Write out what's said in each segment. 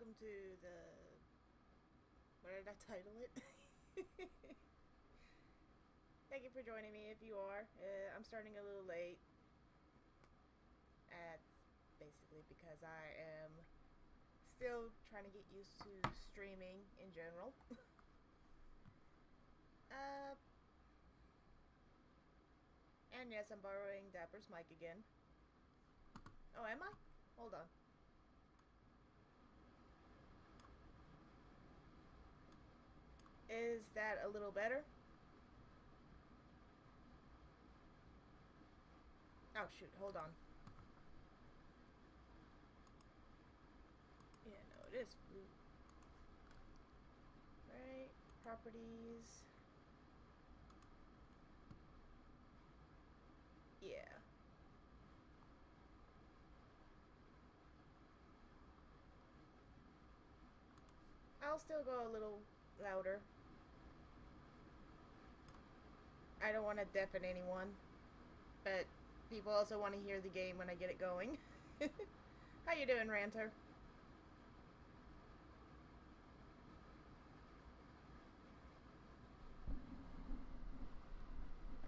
welcome to the... What did I title it? Thank you for joining me if you are. I'm starting a little late. That's basically because I am still trying to get used to streaming in general. And yes, I'm borrowing Dapper's mic again. Oh, am I? Hold on. Is that a little better? Oh shoot, hold on. Yeah, no, it is blue. Right, properties. Yeah. I'll still go a little louder. I don't want to deafen anyone, but people also want to hear the game when I get it going. How you doing, Ranter?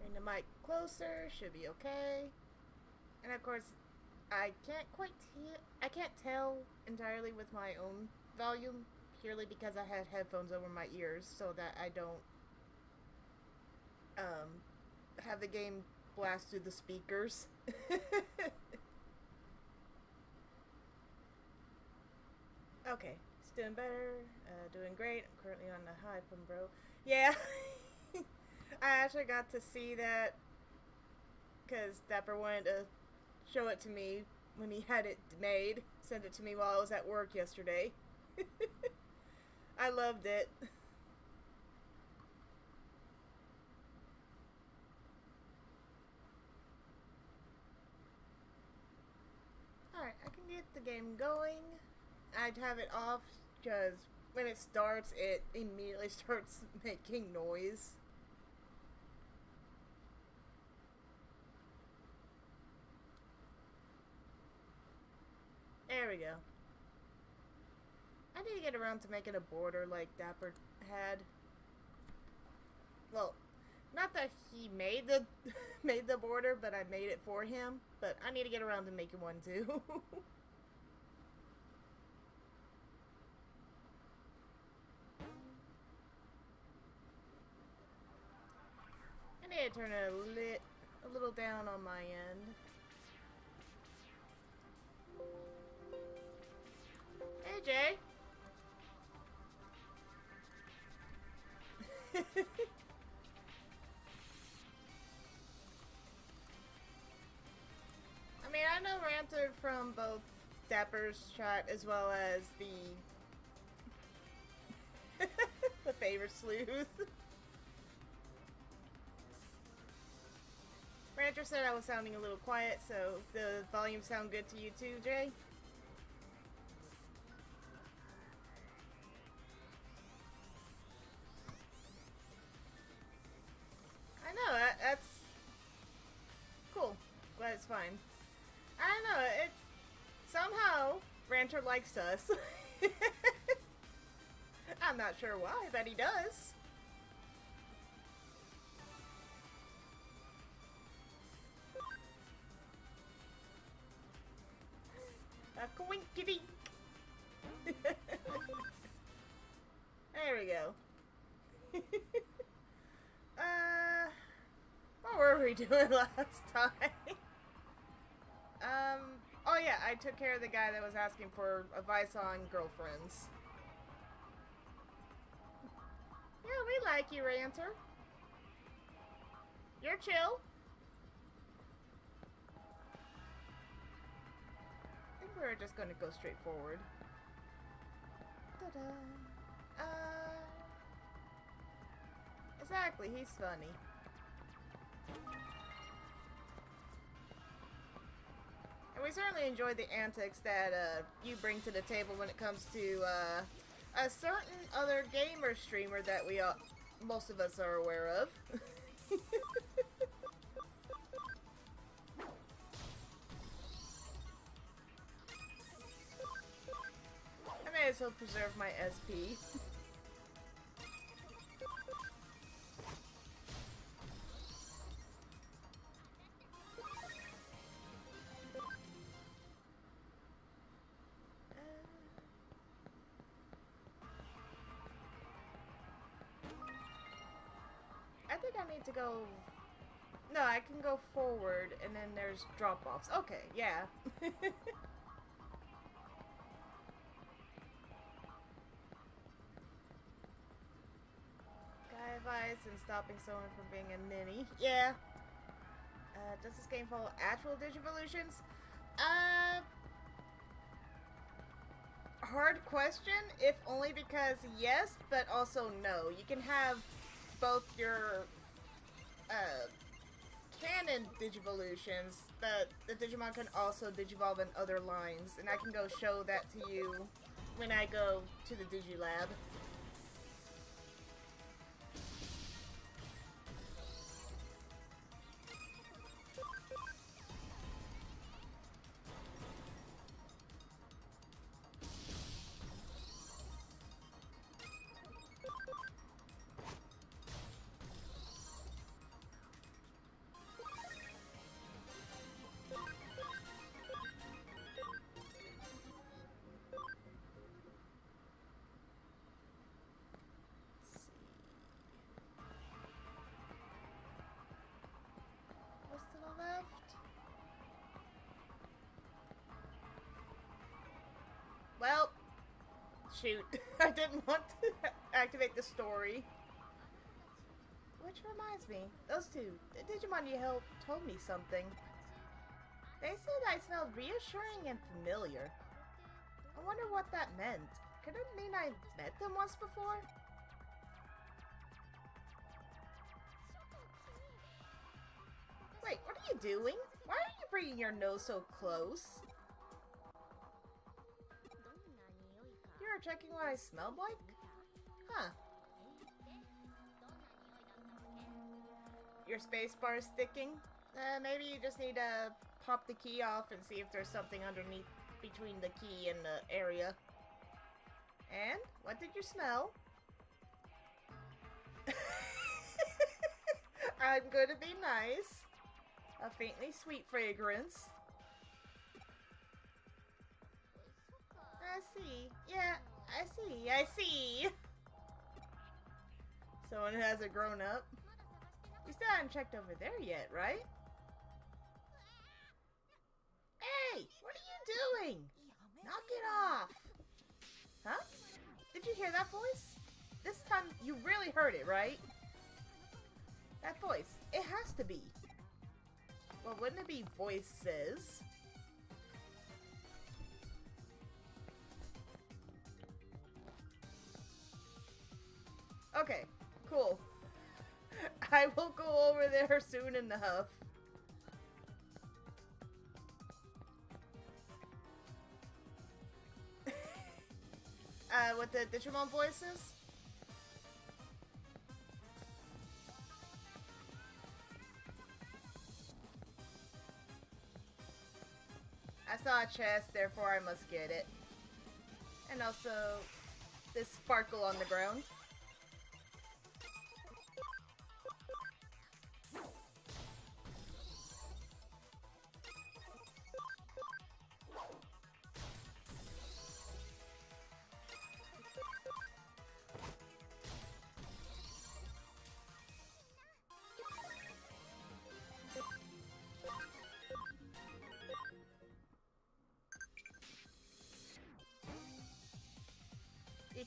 Bring the mic closer, should be okay. And of course, I can't tell entirely with my own volume, purely because I had headphones over my ears so that I don't have the game blast through the speakers. Okay, it's doing better, doing great. I'm currently on the high from bro. Yeah, I actually got to see that because Dapper wanted to show it to me when he had it made. Sent it to me while I was at work yesterday. I loved it. Alright, I can get the game going. I'd have it off because when it starts, it immediately starts making noise. There we go. I need to get around to making a border like Dapper had. Well, not that he made the made the border, but I made it for him. But I need to get around to making one too. I need to turn it a little down on my end. Hey, Jay. I mean, I know Ranter from both Dapper's chat as well as the the favorite sleuth. Ranter said I was sounding a little quiet, so the volume sound good to you too, Jay? I know, that's cool. Glad it's fine. I don't know, it's somehow Ranter likes us. I'm not sure why, but he does. A coinkity. There we go. What were we doing last time? Oh yeah, I took care of the guy that was asking for advice on girlfriends. Yeah, we like you, Ranter. You're chill. I think we're just gonna go straight forward. Ta-da. Exactly, he's funny. And we certainly enjoy the antics that you bring to the table when it comes to a certain other gamer streamer that most of us are aware of. also preserve my SP. I think I need to go... No, I can go forward, and then there's drop-offs. Okay, yeah. Guy advice and stopping someone from being a ninny. Yeah. Does this game follow actual Digivolutions? Hard question, if only because yes, but also no. You can have both your canon Digivolutions, but the Digimon can also Digivolve in other lines, and I can go show that to you when I go to the Digilab. Well, shoot. I didn't want to activate the story. Which reminds me, those two, the Digimon you helped told me something. They said I smelled reassuring and familiar. I wonder what that meant. Could it mean I met them once before? Wait, what are you doing? Why are you bringing your nose so close? You're checking what I smelled like? Huh. Your spacebar is sticking? Maybe you just need to pop the key off and see if there's something underneath between the key and the area. And? What did you smell? I'm going to be nice. A faintly sweet fragrance. I see. Yeah, I see. Someone who hasn't grown up. We still haven't checked over there yet, right? Hey, what are you doing? Knock it off. Huh? Did you hear that voice? This time you really heard it, right? That voice. It has to be. Well, wouldn't it be voices? Okay, cool. I will go over there soon enough. With the Digimon voices? I saw a chest, therefore I must get it. And also, this sparkle on the ground.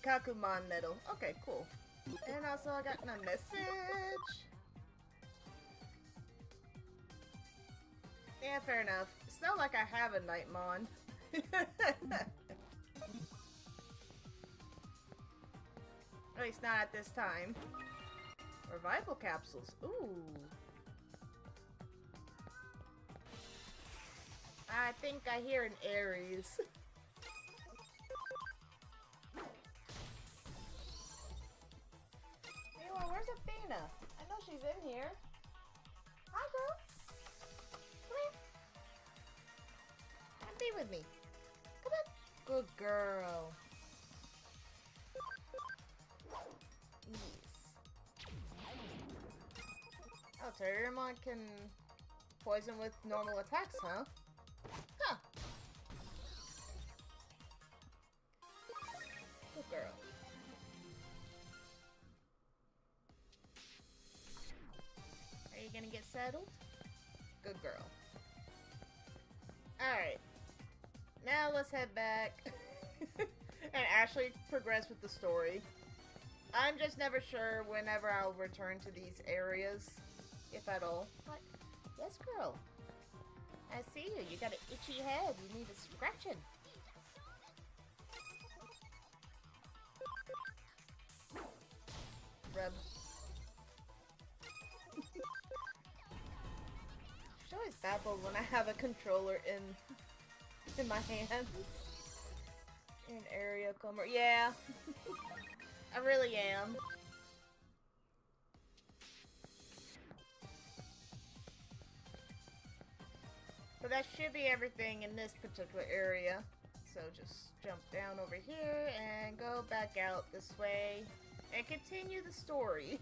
Ikakumon medal. Okay, cool. And also I got a message. Yeah, fair enough. It's not like I have a Nightmon. At least not at this time. Revival capsules. Ooh. I think I hear an Aries. Well, where's Athena? I know she's in here. Hi, girl. Come here. Come be with me. Come on. Good girl. Yes. Oh, Terriermon can poison with normal attacks, huh? Huh. Good girl. Are you gonna get settled? Good girl. Alright. Now let's head back and actually progress with the story. I'm just never sure whenever I'll return to these areas, if at all. What? Yes, girl. I see you. You got an itchy head. You need a scratching. Rub. I always babble when I have a controller in my hands. In area comber. Yeah. I really am. But that should be everything in this particular area. So just jump down over here and go back out this way and continue the story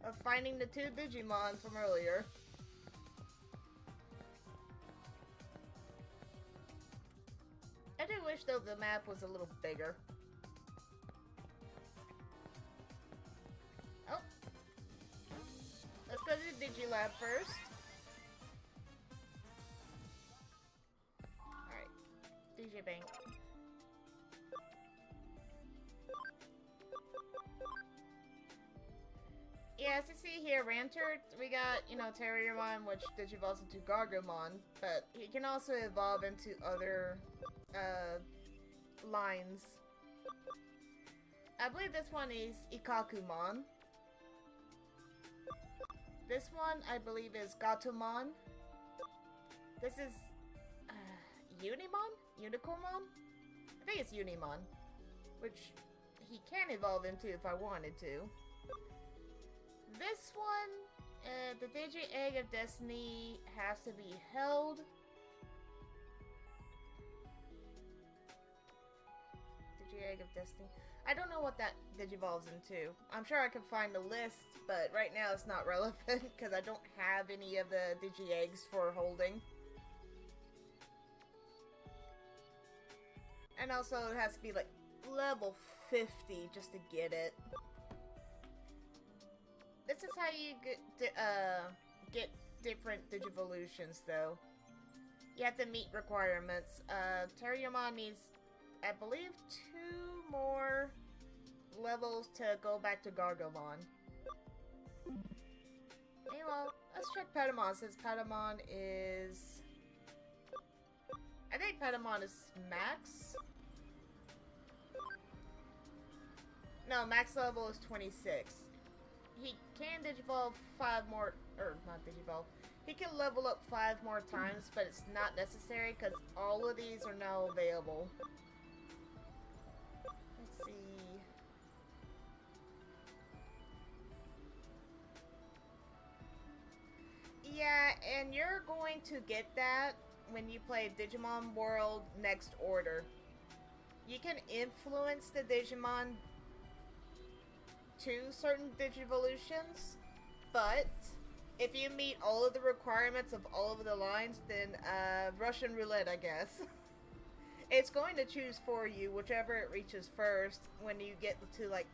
of finding the two Digimon from earlier. I do wish though the map was a little bigger. Oh. Let's go to the Digilab first. Alright. Digibank. Yeah, as you see here, Ranter, we got, you know, Terriermon, which digivolves into Gargomon, but he can also evolve into other, lines. I believe this one is Ikakumon. This one, I believe, is Gatomon. This is, Unimon? Unicornmon? I think it's Unimon, which he can evolve into if I wanted to. This one, the Digi Egg of Destiny has to be held. Digi Egg of Destiny. I don't know what that digivolves into. I'm sure I can find a list, but right now it's not relevant because I don't have any of the Digi Eggs for holding. And also it has to be like level 50 just to get it. This is how you get different Digivolutions, though. You have to meet requirements. Terriermon needs, I believe, 2 more levels to go back to Gargomon. Anyway, let's check Patamon, since Patamon is... I think Patamon is max. No, max level is 26. He can digivolve 5 more, or not digivolve. He can level up 5 more times, but it's not necessary because all of these are now available. Let's see. Yeah, and you're going to get that when you play Digimon World Next Order. You can influence the Digimon to certain Digivolutions, but if you meet all of the requirements of all of the lines, then Russian roulette, I guess. It's going to choose for you whichever it reaches first when you get to like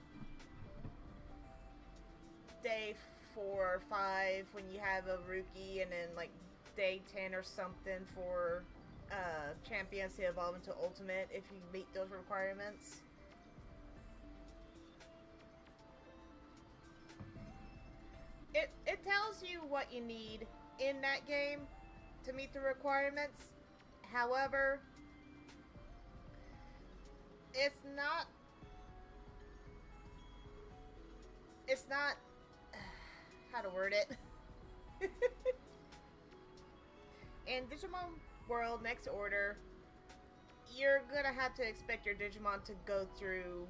day 4 or 5 when you have a rookie, and then like day 10 or something for champions to evolve into ultimate if you meet those requirements. It tells you what you need in that game to meet the requirements. However, it's not how to word it. In Digimon World Next Order, you're gonna have to expect your Digimon to go through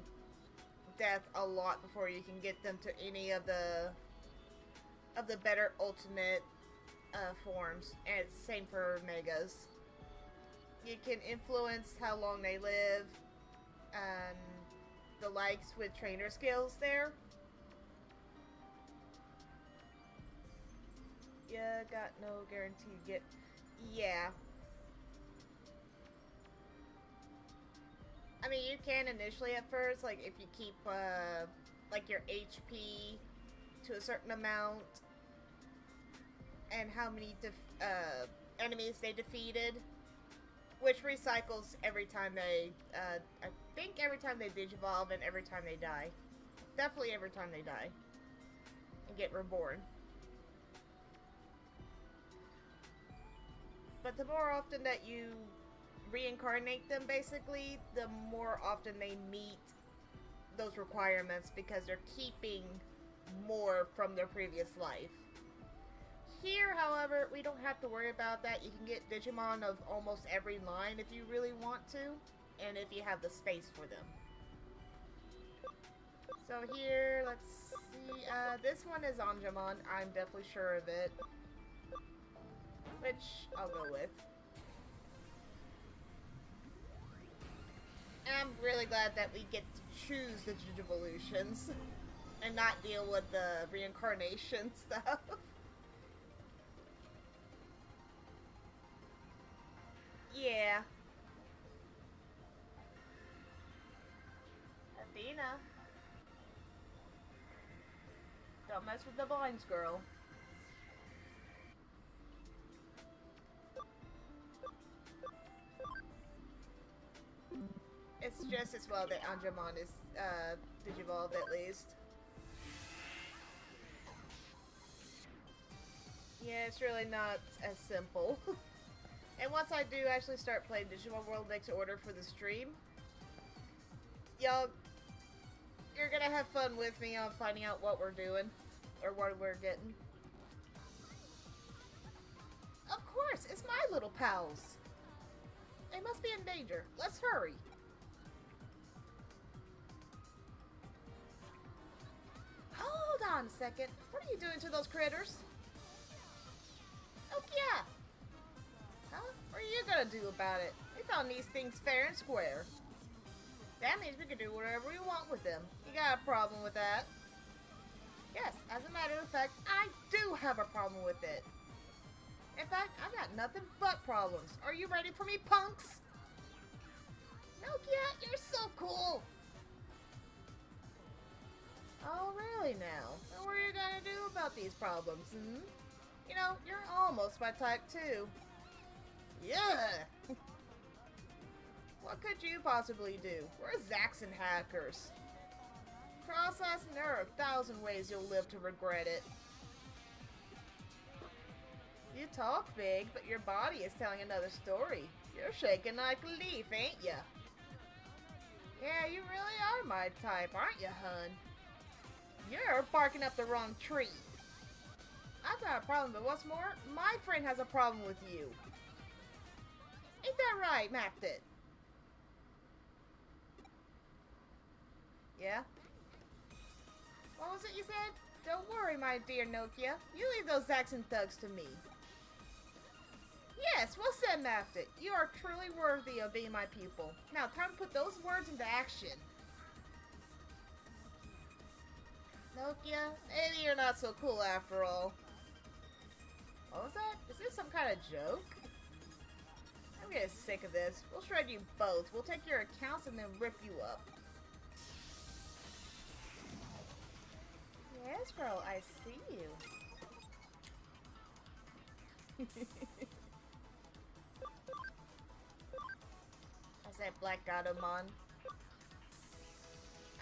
death a lot before you can get them to any of the better ultimate forms, and it's the same for Megas. You can influence how long they live and the likes with trainer skills there. got no guarantee to get. Yeah. I mean, you can initially at first, like if you keep like your HP to a certain amount and how many enemies they defeated, which recycles every time they, I think every time they digivolve and every time they die. Definitely every time they die and get reborn. But the more often that you reincarnate them, basically, the more often they meet those requirements because they're keeping more from their previous life. Here, however, we don't have to worry about that. You can get Digimon of almost every line if you really want to, and if you have the space for them. So here, let's see, this one is Anjamon. I'm definitely sure of it. Which I'll go with. And I'm really glad that we get to choose the Digivolutions and not deal with the reincarnation stuff. Yeah. Athena. Don't mess with the vines, girl. It's just as well that Anjamon is Digivolved at least. Yeah, it's really not as simple. And once I do actually start playing Digimon World Next Order for the stream, y'all, you're gonna have fun with me on finding out what we're doing, or what we're getting. Of course, it's my little pals. They must be in danger. Let's hurry. Hold on a second. What are you doing to those critters? Oh, yeah. Huh? What are you gonna do about it? We found these things fair and square. That means we can do whatever we want with them. You got a problem with that? Yes, as a matter of fact, I do have a problem with it. In fact, I've got nothing but problems. Are you ready for me, punks? Nokia, you're so cool. Oh, really now? And what are you gonna do about these problems, hmm? You know, you're almost my type, too. Yeah! What could you possibly do? We're Zaxxon hackers. Cross us and there are 1,000 ways you'll live to regret it. You talk big, but your body is telling another story. You're shaking like a leaf, ain't ya? Yeah, you really are my type, aren't you, hun? You're barking up the wrong tree. I've got a problem, but what's more, my friend has a problem with you. Ain't that right, Mapped It? Yeah? What was it you said? Don't worry, my dear Nokia. You leave those Zaxxon thugs to me. Yes, well said, Mapped It. You are truly worthy of being my pupil. Now, time to put those words into action. Nokia, maybe you're not so cool after all. What was that? Is this some kind of joke? I'm getting sick of this. We'll shred you both. We'll take your accounts and then rip you up. Yes, bro, I see you. I said Black Godamon.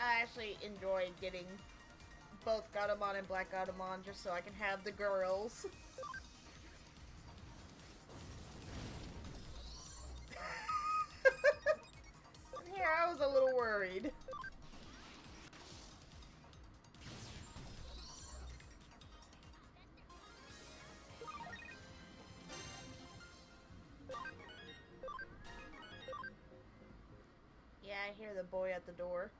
I actually enjoy getting both Godamon and Black Godamon just so I can have the girls. Here, I was a little worried. Yeah, I hear the boy at the door.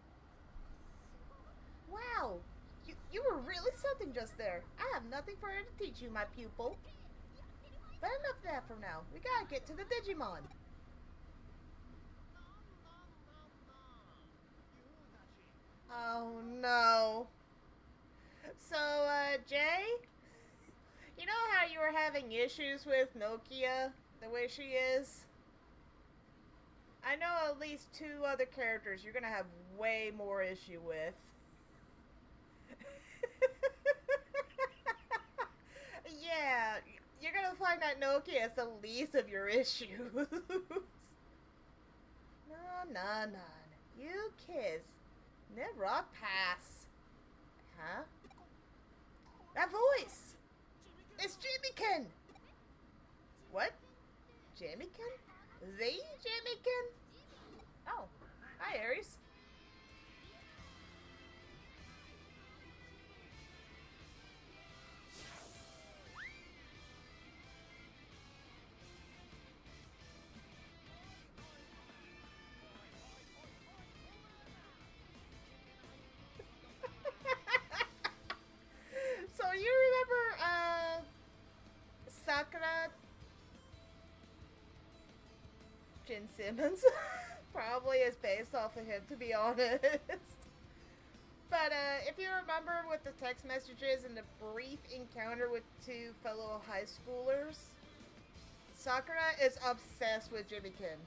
Wow! You were really something just there. I have nothing for her to teach you, my pupil. But enough of that for now. We gotta get to the Digimon. Oh no. So, Jay? You know how you were having having issues with Nokia the way she is, I know at least 2 other characters you're gonna have way more issue with. Yeah, you're gonna find that Nokia is the least of your issues. Nah. You kids never pass. Huh? That voice! It's Jimmykin! What? Jimmykin? The Jimmykin? Oh, hi Aries. So you remember Sakura Jin Simmons? Probably is based off of him, to be honest. But if you remember with the text messages and the brief encounter with 2 fellow high schoolers, Sakura is obsessed with Jimmykin.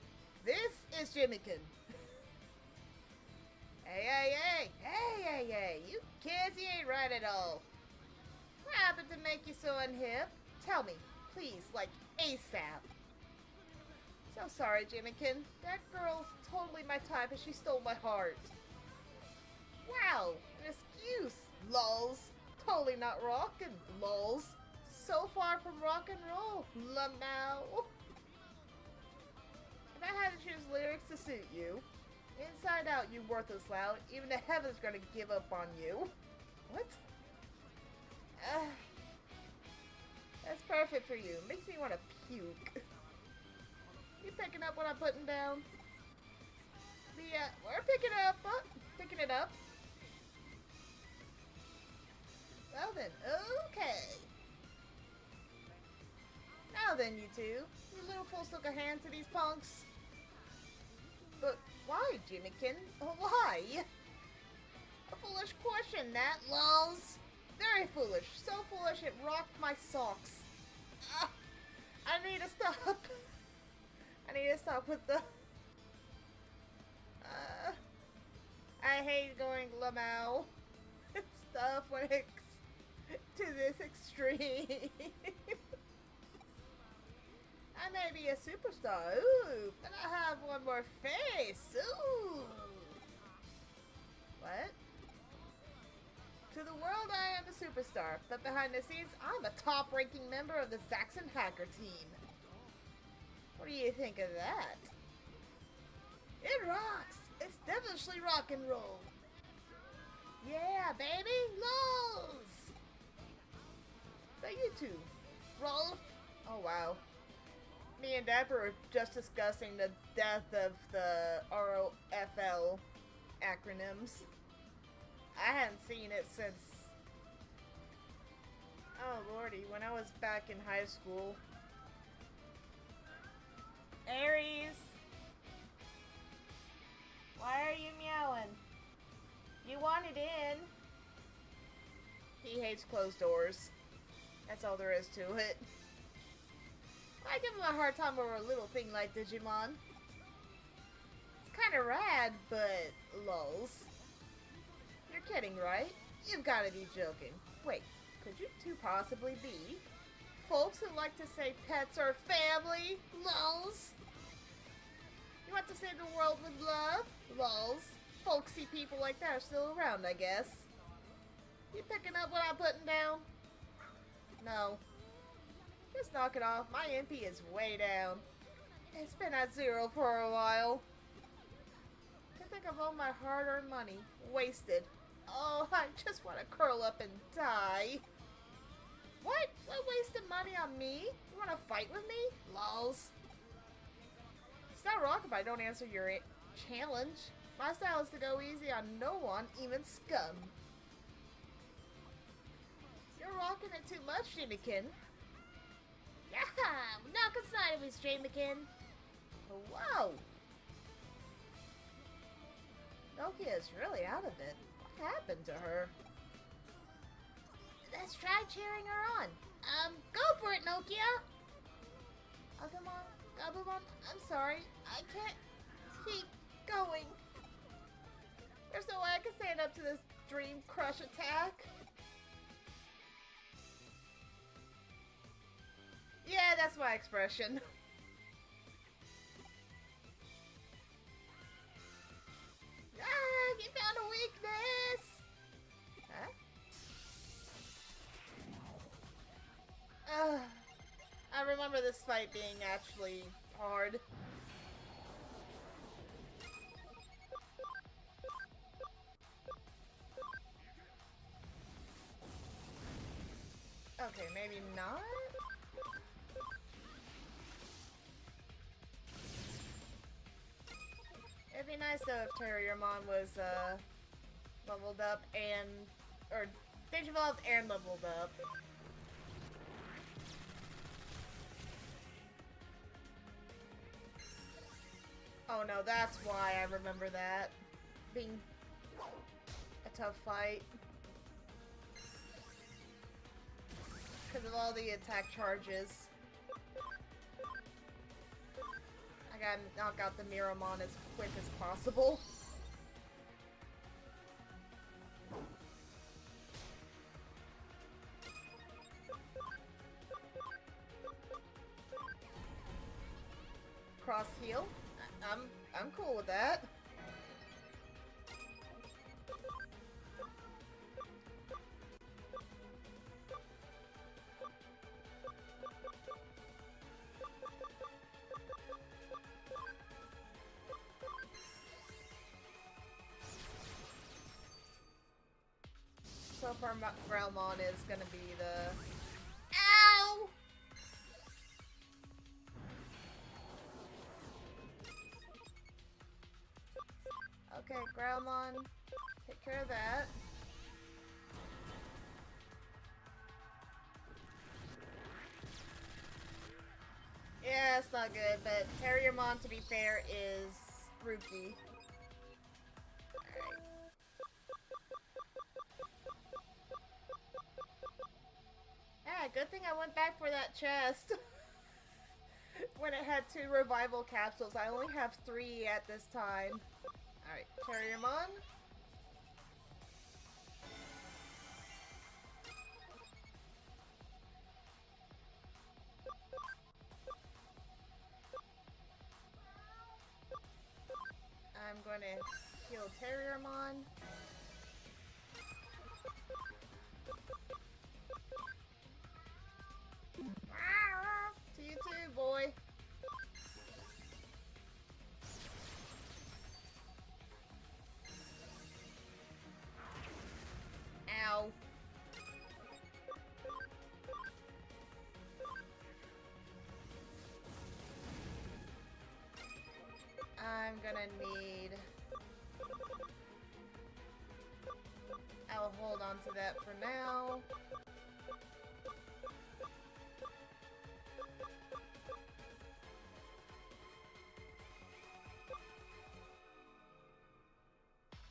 This is Jimmykin. Hey, you kids, you ain't right at all. What happened to make you so unhip? Tell me, please, like ASAP. So sorry, Jimmykin. That girl's totally my type and she stole my heart. Wow, an excuse, lols. Totally not rockin', lols. So far from rock and roll, lamau. If I had to choose lyrics to suit you, inside out, you worthless lout, even the heaven's gonna give up on you. What? That's perfect for you. Makes me want to puke. You picking up what I'm putting down? We're picking it up. Picking it up. Well then, okay. Now then, you two. You little fools took a hand to these punks. But why, Jimmykin? Why? A foolish question, that, lols. Very foolish. So foolish it rocked my socks. I need to stop. I need to stop with the... I hate going lamau stuff when it's to this extreme. I may be a superstar, ooh, but I have one more face, ooh. What? To the world, I am a superstar, but behind the scenes, I'm a top-ranking member of the Zaxxon Hacker team. What do you think of that? It rocks! It's devilishly rock and roll. Yeah, baby! Lows! So you two, Rolf? Oh, wow. Me and Dapper were just discussing the death of the ROFL acronyms. I hadn't seen it since... Oh, lordy, when I was back in high school. Aries! Why are you meowing? You wanted in. He hates closed doors. That's all there is to it. I give him a hard time over a little thing like Digimon. It's kinda rad, but lulz. You're kidding, right? You've gotta be joking. Wait, could you two possibly be folks who like to say pets are family? Lulz. You want to save the world with love? Lulz. Folksy people like that are still around, I guess. You picking up what I'm putting down? No. Just knock it off. My MP is way down. It's been at 0 for a while. I think of all my hard-earned money wasted. Oh, I just want to curl up and die. What? What wasted money on me? You want to fight with me? Lols. It's not rock if I don't answer your challenge. My style is to go easy on no one, even scum. You're rocking it too much, Jimmykin. Yeah, knock aside of his Jimmykin. Wow. Nokia is really out of it. What happened to her? Let's try cheering her on. Go for it, Nokia! Agumon, Gabumon, I'm sorry. I can't keep going. There's no way I can stand up to this Dream Crush attack. Yeah, that's my expression. Ah, you found a weakness! Huh? I remember this fight being actually hard. Okay, maybe not? It'd be nice though if Terriermon was leveled up and, or Digivolved and leveled up. Oh no, that's why I remember that being a tough fight. Because of all the attack charges. I gotta knock out the Miramon as quick as possible. Cross heal? I'm cool with that. So far, Growlmon is gonna be the... Ow! Okay, Growlmon, take care of that. Yeah, it's not good, but Terriermon, to be fair, is Rookie. Alright. Yeah, good thing I went back for that chest. When it had 2 revival capsules, I only have 3 at this time. Alright, Terriermon. I'm going to heal Terriermon. To you too, boy. Ow. I'm gonna need... I'll hold on to that for now.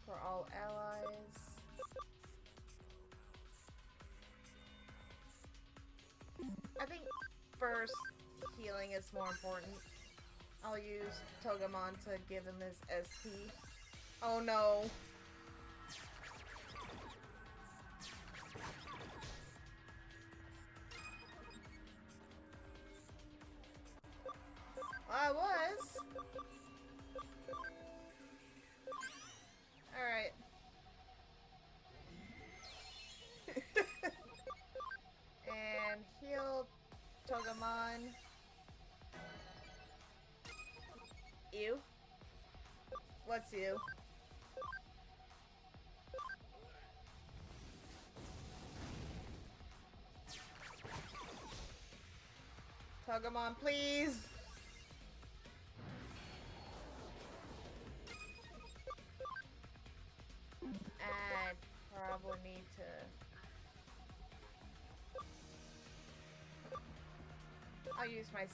For all allies. I think first healing is more important. I'll use Togemon to give him his SP. Oh no. I was. Alright. And heal Togemon. You? What's you? Togemon, please! I probably need to... I'll use my C.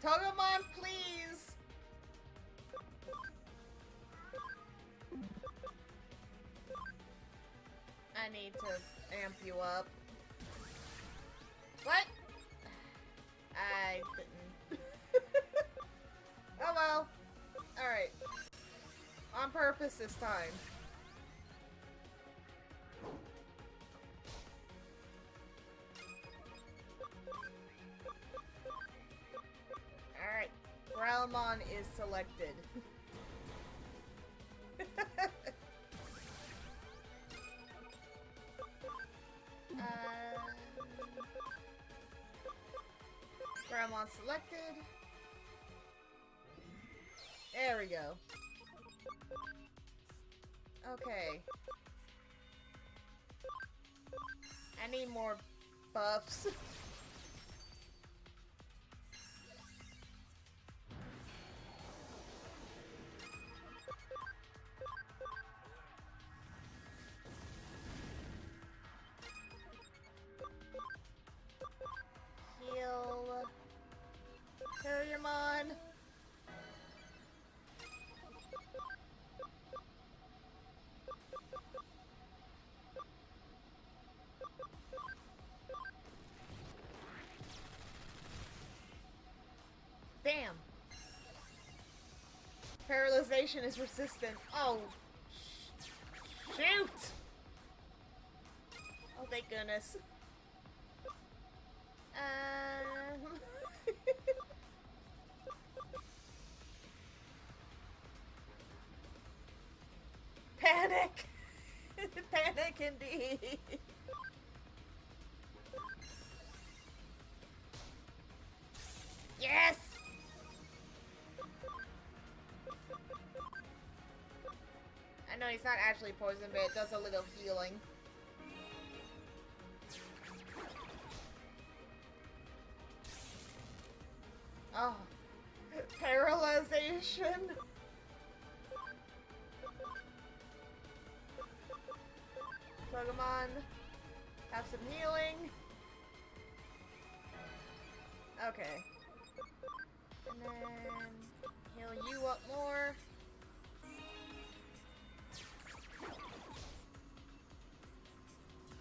Togemon, please! I need to amp you up. What? I didn't. Oh well. Alright. On purpose this time. Alright. Growlmon is selected. Growlmon selected. There we go. Okay. I need more buffs. Heal. Terriermon. Damn. Paralyzation is resistant. Oh. Shoot! Oh, thank goodness. Panic! Panic indeed. Yes! I know he's not actually poisoned, but it does a little healing. Oh. Paralyzation. Pokemon, have some healing. Okay. And then heal you up more.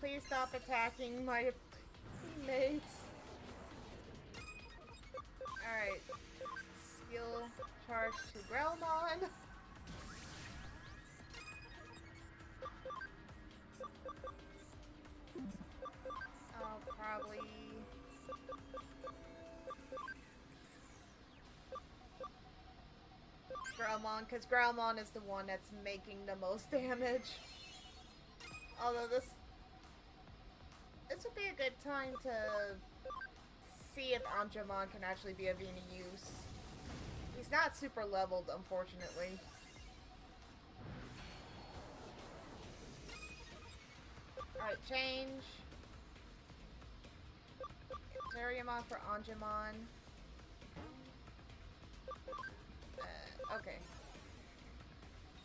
Please stop attacking my teammates. Alright. Skill charge to Growlmon. I'll probably... Growlmon, because Growlmon is the one that's making the most damage. Although this would be a good time to see if Angemon can actually be of any use. He's not super leveled, unfortunately. Alright, change. Terriermon for Angemon. Okay.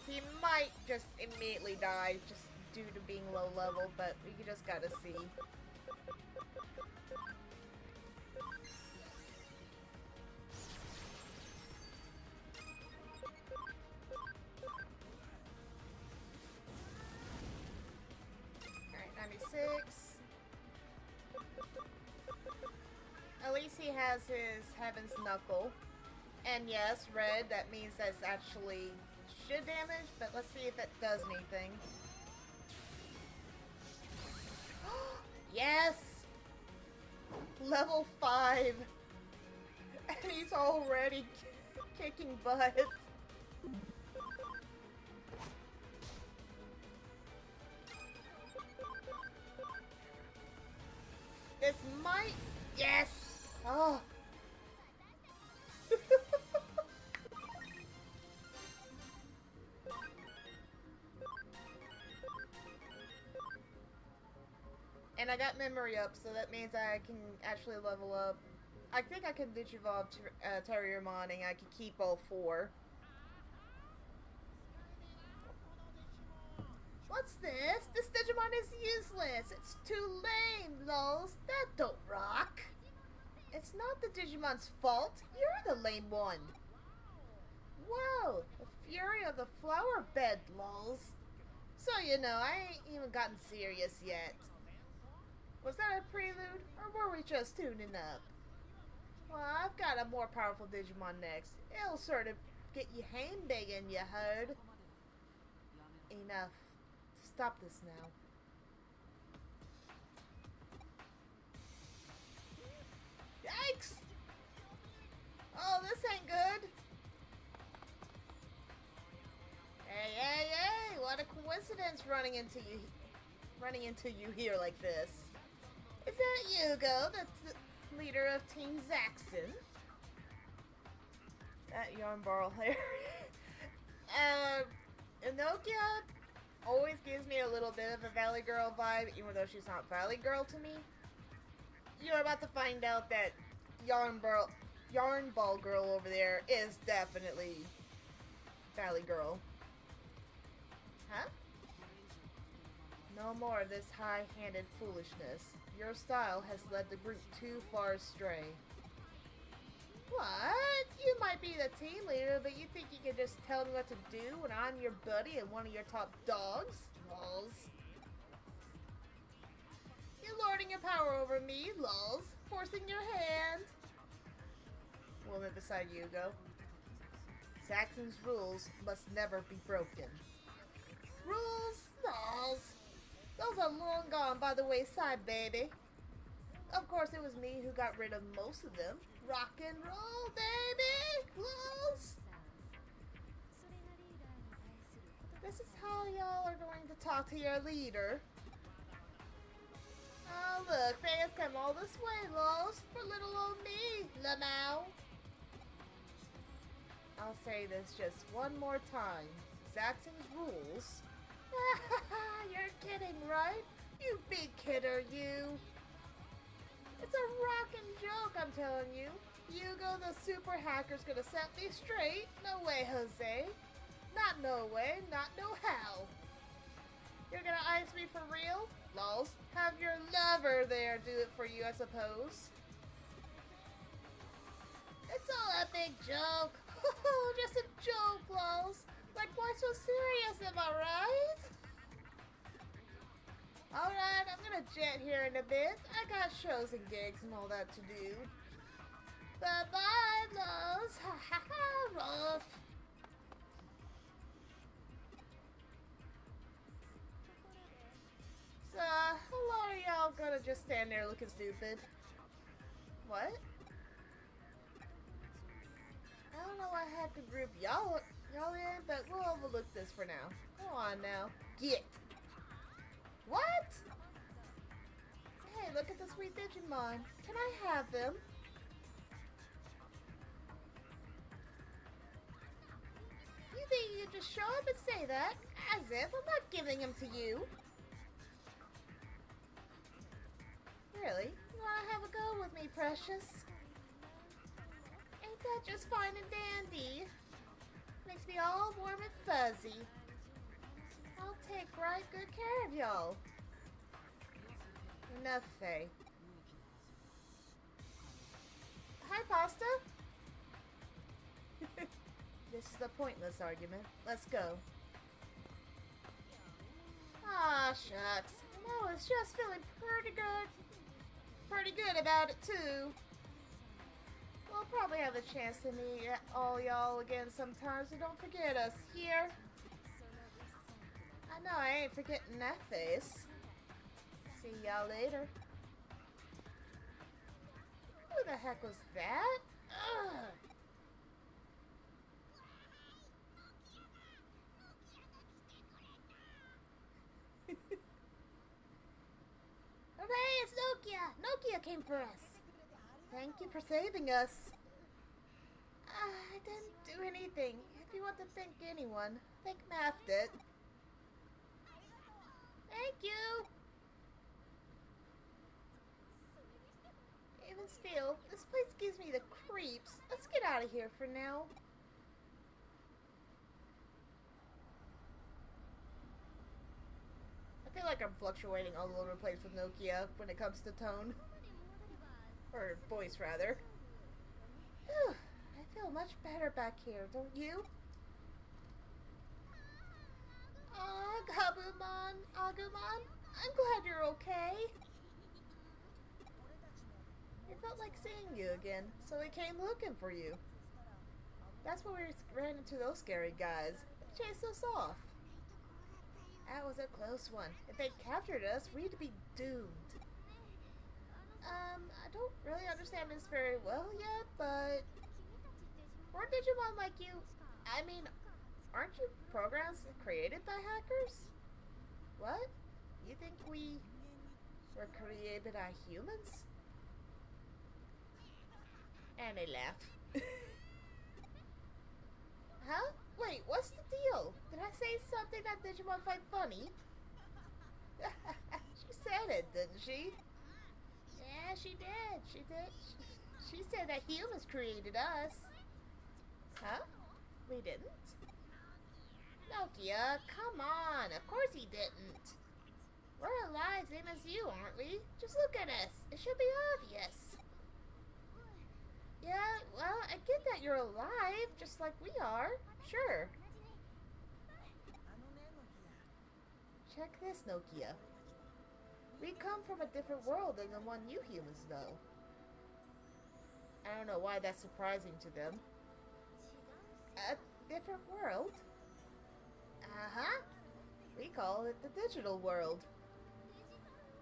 He might just immediately die just due to being low level, but we just gotta see. Alright, 96. At least he has his Heaven's Knuckle. And yes, red, that means that's actually should damage, but let's see if it does anything. Yes! Level 5! And he's already kicking butt. This might... Yes! Oh! And I got memory up, so that means I can actually level up. I think I can Digivolve Terriermon and I can keep all 4. What's this? This Digimon is useless. It's too lame, lols. That don't rock. It's not the Digimon's fault. You're the lame one. Whoa, the fury of the flower bed, lols. So, I ain't even gotten serious yet. Was that a prelude, or were we just tuning up? Well, I've got a more powerful Digimon next. It'll sort of get you ham-begging, you heard? Enough. Stop this now. Yikes! Oh, this ain't good. Hey, what a coincidence running into you here like this. Is that Yugo, the leader of Team Zaxxon? That yarn borrow hair. Enokia always gives me a little bit of a Valley Girl vibe, even though she's not Valley Girl to me. You're about to find out that Yarn Ball Girl over there is definitely Valley Girl. Huh? No more of this high-handed foolishness. Your style has led the group too far astray. What? You might be the team leader, but you think you can just tell me what to do when I'm your buddy and one of your top dogs? Lols. You're lording your power over me, lols. Forcing your hand. Woman beside Yugo. Zaxxon's rules must never be broken. Rules? Lols. Those are long gone by the wayside, baby. Of course, it was me who got rid of most of them. Rock and roll, baby! Lols! This is how y'all are going to talk to your leader. Oh, look, they has come all this way, lols, for little old me, Lamau. I'll say this just one more time. Zaxxon's rules. You're kidding, right? You big kidder, you. It's a rockin' joke, I'm telling you. Yugo the super hacker's gonna set me straight. No way, Jose. Not no way, not no how. You're gonna ice me for real? Lols. Have your lover there do it for you, I suppose. It's all a big joke. Just a joke, lols. Like, why so serious, am I right? Alright, I'm gonna jet here in a bit. I got shows and gigs and all that to do. Bye-bye, lows. Ha ha ha, rough. So, how long are y'all gonna just stand there looking stupid? What? I don't know why I had to group y'all in, but we'll overlook this for now. Go on now. Get. What? Hey, look at the sweet Digimon. Can I have them? You think you can just show up and say that? As if I'm not giving them to you. Really? You wanna have a go with me, precious? Ain't that just fine and dandy? Makes me all warm and fuzzy. I'll take right good care of y'all. Enough, Faye. Hi, Pasta. This is a pointless argument. Let's go. Ah, shucks. I was just feeling pretty good. Pretty good about it, too. We'll probably have a chance to meet all y'all again sometime, so don't forget us here. I know I ain't forgetting that face. See y'all later. Who the heck was that? Ugh. Hooray, it's Nokia! Nokia came for us. Thank you for saving us. I didn't do anything. If you want to thank anyone, thank Math did. Thank you! Even still, this place gives me the creeps. Let's get out of here for now. I feel like I'm fluctuating all over the place with Nokia when it comes to tone. Or voice, rather. Whew, I feel much better back here, don't you? Aw, Gabu Agumon. I'm glad you're okay. It felt like seeing you again, so we came looking for you. That's when we ran into those scary guys. They chased us off. That was a close one. If they captured us, we'd be doomed. I don't really understand this very well yet, but... Weren't Digimon like you? I mean, aren't you programs created by hackers? What? You think we were created by humans? And they laugh. Huh? Wait, what's the deal? Did I say something that Digimon find funny? She said it, didn't she? Yeah, she did. She did. She said that humans created us. Huh? We didn't? Nokia, come on. Of course he didn't. We're alive, same as you, aren't we? Just look at us. It should be obvious. Yeah, well, I get that you're alive, just like we are. Sure. Check this, Nokia. We come from a different world than the one you humans know. I don't know why that's surprising to them. A different world? Uh-huh. We call it the digital world.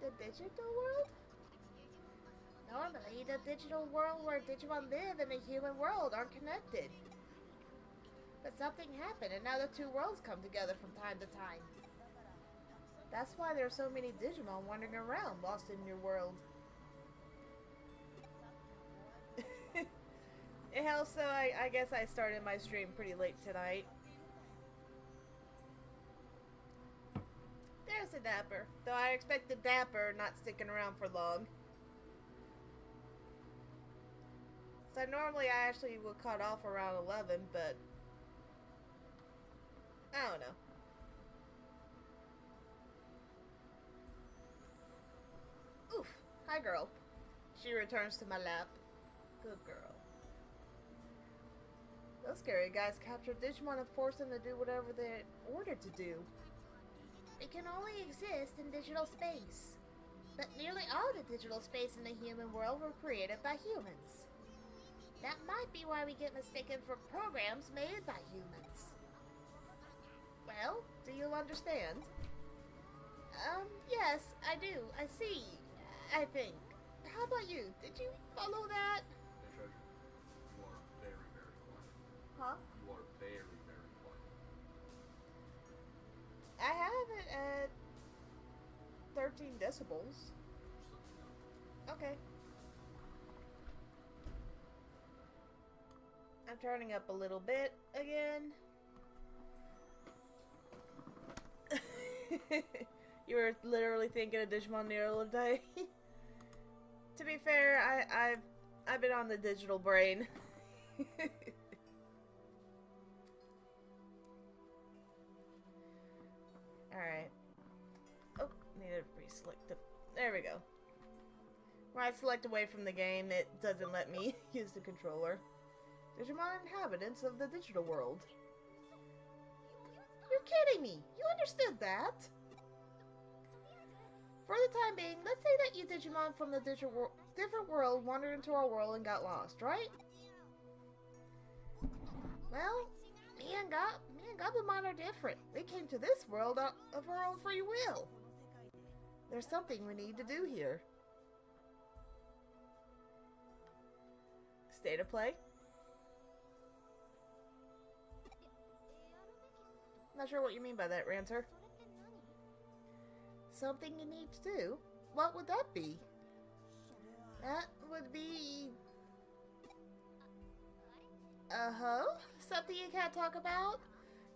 The digital world? Normally, the digital world where Digimon live and the human world aren't connected. But something happened, and now the two worlds come together from time to time. That's why there are so many Digimon wandering around, lost in your world. It helps, so I guess I started my stream pretty late tonight. There's a Dapper, though I expected Dapper not sticking around for long. So normally I actually would cut off around 11, but I don't know. Oof. Hi, girl. She returns to my lap. Good girl. Those scary guys captured Digimon and forced them to do whatever they're ordered to do. It can only exist in digital space. But nearly all the digital space in the human world were created by humans. That might be why we get mistaken for programs made by humans. Well, do you understand? Yes, I do. I see. I think. How about you? Did you follow that? Treasure, you are very, very quiet. Huh? You are very, very quiet. I have it at 13 decibels. Okay. I'm turning up a little bit again. You were literally thinking of Digimon the other day. To be fair, I've been on the digital brain. Alright. Oh, need to re-select the... There we go. When I select away from the game, it doesn't let me use the controller. Digimon inhabitants of the digital world. You're kidding me! You understood that? For the time being, let's say that you Digimon from the different world wandered into our world and got lost, right? Well, me and Gabumon are different. We came to this world of our own free will. There's something we need to do here. State of play? Not sure what you mean by that, Ranter. Something you need to do? What would that be? That would be... Uh-huh? Something you can't talk about?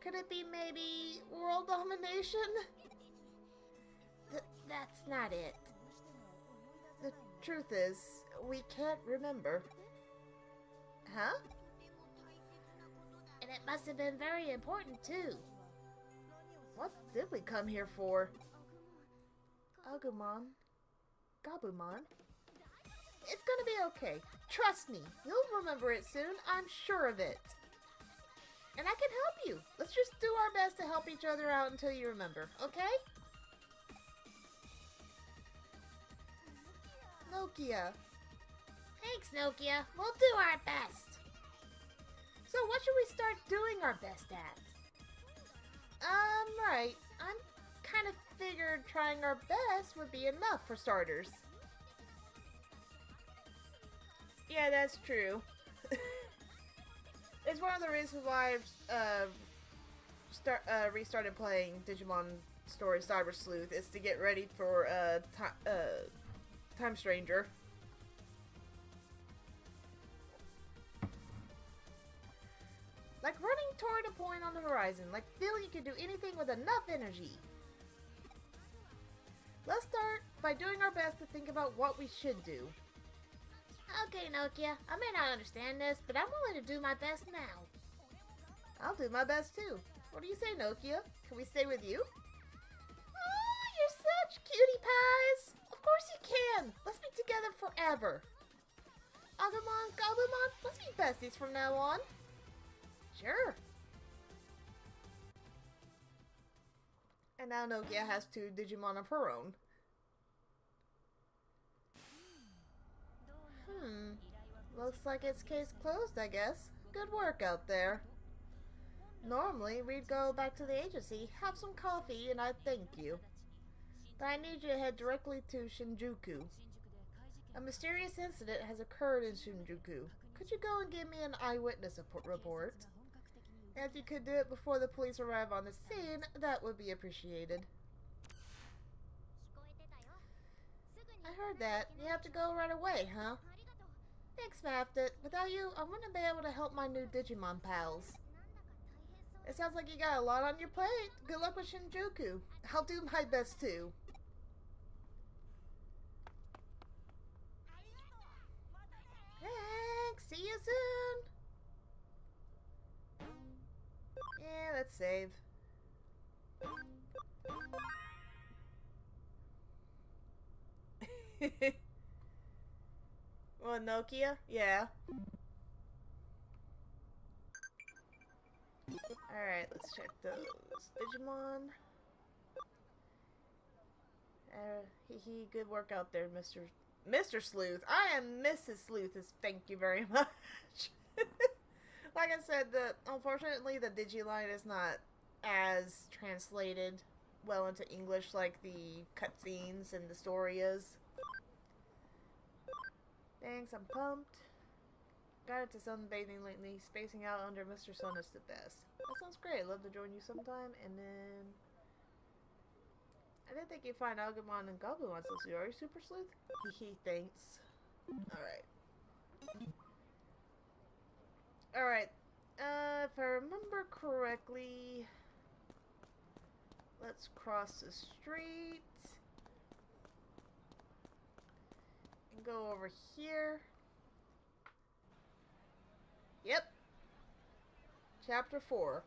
Could it be maybe world domination? That's not it. The truth is, we can't remember. Huh? And it must have been very important, too. What did we come here for? Agumon. Gabumon. It's gonna be okay. Trust me. You'll remember it soon. I'm sure of it. And I can help you. Let's just do our best to help each other out until you remember, okay? Nokia. Thanks, Nokia. We'll do our best. So what should we start doing our best at? Right. I'm kind of figured trying our best would be enough for starters. Yeah, that's true. It's one of the reasons why I've restarted playing Digimon Story Cyber Sleuth is to get ready for Time Stranger. Like running toward a point on the horizon, like feeling you can do anything with enough energy. Let's start by doing our best to think about what we should do. Okay, Nokia. I may not understand this, but I'm willing to do my best now. I'll do my best too. What do you say, Nokia? Can we stay with you? Oh, you're such cutie pies! Of course you can! Let's be together forever! Agumon, Gabumon, let's be besties from now on. Sure. And now Nokia has 2 Digimon of her own. Looks like it's case closed, I guess. Good work out there. Normally, we'd go back to the agency, have some coffee, and I'd thank you. But I need you to head directly to Shinjuku. A mysterious incident has occurred in Shinjuku. Could you go and give me an eyewitness report? And if you could do it before the police arrive on the scene, that would be appreciated. I heard that. You have to go right away, huh? Thanks, Maftet. Without you, I wouldn't be able to help my new Digimon pals. It sounds like you got a lot on your plate. Good luck with Shinjuku. I'll do my best too. Thanks. See you soon. Yeah, let's save. Well, Nokia? Yeah. Alright, let's check those. Digimon. Good work out there, Mr. Sleuth. I am Mrs. Sleuth, thank you very much. Like I said, unfortunately the Digiline is not as translated well into English like the cutscenes and the story is. Thanks, I'm pumped. Got into sunbathing lately. Spacing out under Mr. Sun is the best. That sounds great. I'd love to join you sometime. And then I didn't think you'd find Agumon and Gabumon so soon. Are you Super Sleuth? Hehe, thanks. Alright. Alright. If I remember correctly, let's cross the street. And go over here. Yep. Chapter 4.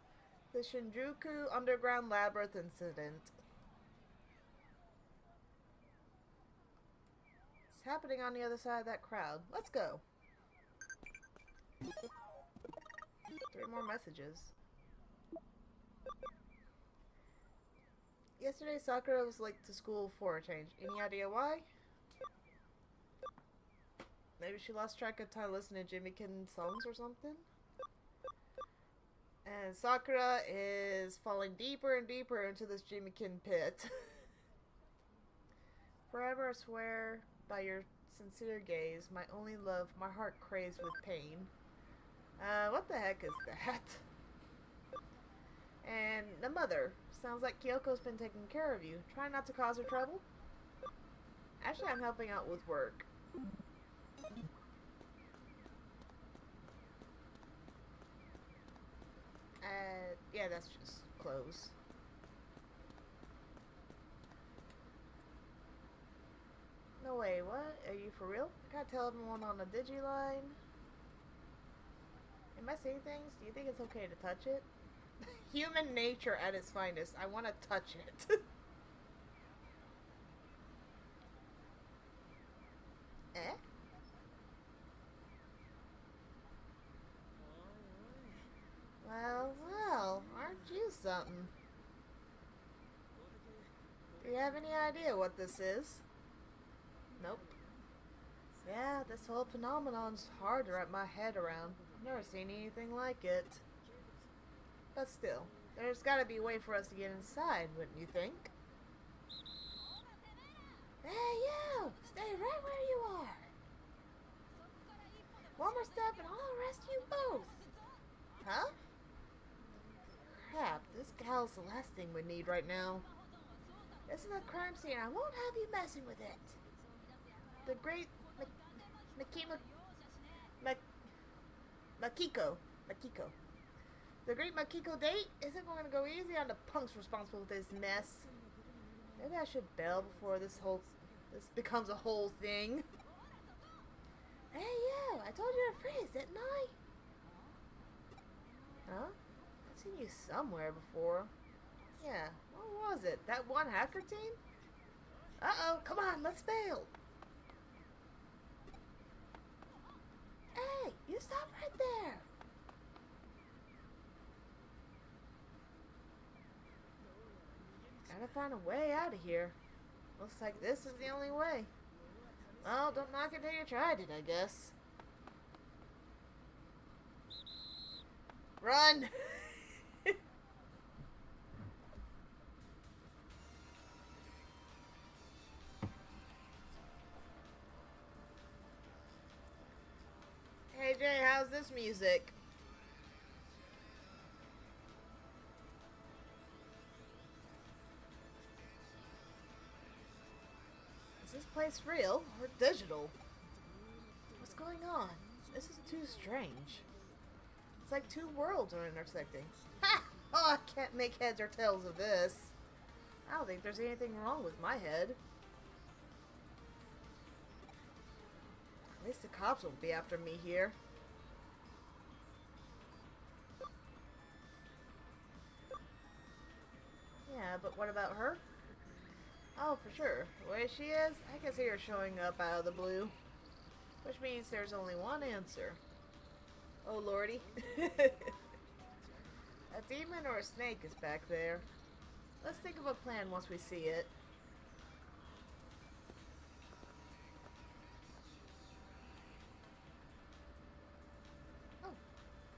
The Shinjuku Underground Labyrinth Incident. It's happening on the other side of that crowd. Let's go. 3 more messages. Yesterday, Sakura was late to school for a change. Any idea why? Maybe she lost track of time listening to Jimmykin songs or something? And Sakura is falling deeper and deeper into this Jimmykin pit. Forever I swear by your sincere gaze, my only love, my heart craves with pain. What the heck is that? And the mother. Sounds like Kyoko's been taking care of you. Try not to cause her trouble. Actually, I'm helping out with work. Yeah, that's just clothes. No way, what? Are you for real? I gotta tell everyone on the Digiline. Am I saying things? Do you think it's okay to touch it? Human nature at its finest. I want to touch it. Eh? Well, aren't you something? Do you have any idea what this is? Nope. Yeah, this whole phenomenon's hard to wrap my head around. Never seen anything like it. But still, there's gotta be a way for us to get inside, wouldn't you think? Hey, you! Stay right where you are! One more step and I'll arrest you both! Huh? Crap, this gal's the last thing we need right now. This is a crime scene. I won't have you messing with it. The great Makiko. The great Makiko date isn't going to go easy on the punks responsible for this mess. Maybe I should bail before this becomes a whole thing. Hey you! I told you to freeze, didn't I? Huh? I've seen you somewhere before. Yeah, what was it? That one hacker team? Uh-oh, come on, let's bail. Hey, you stop right there. Gotta find a way out of here. Looks like this is the only way. Well, don't knock it till you tried it, I guess. Run! Hey Jay, how's this music? Is this place real or digital? What's going on? This is too strange. It's like two worlds are intersecting. Ha! Oh, I can't make heads or tails of this. I don't think there's anything wrong with my head. At least the cops won't be after me here. Yeah, but what about her? Oh, for sure. The way she is, I can see her showing up out of the blue. Which means there's only one answer. Oh, lordy. A demon or a snake is back there. Let's think of a plan once we see it. Oh,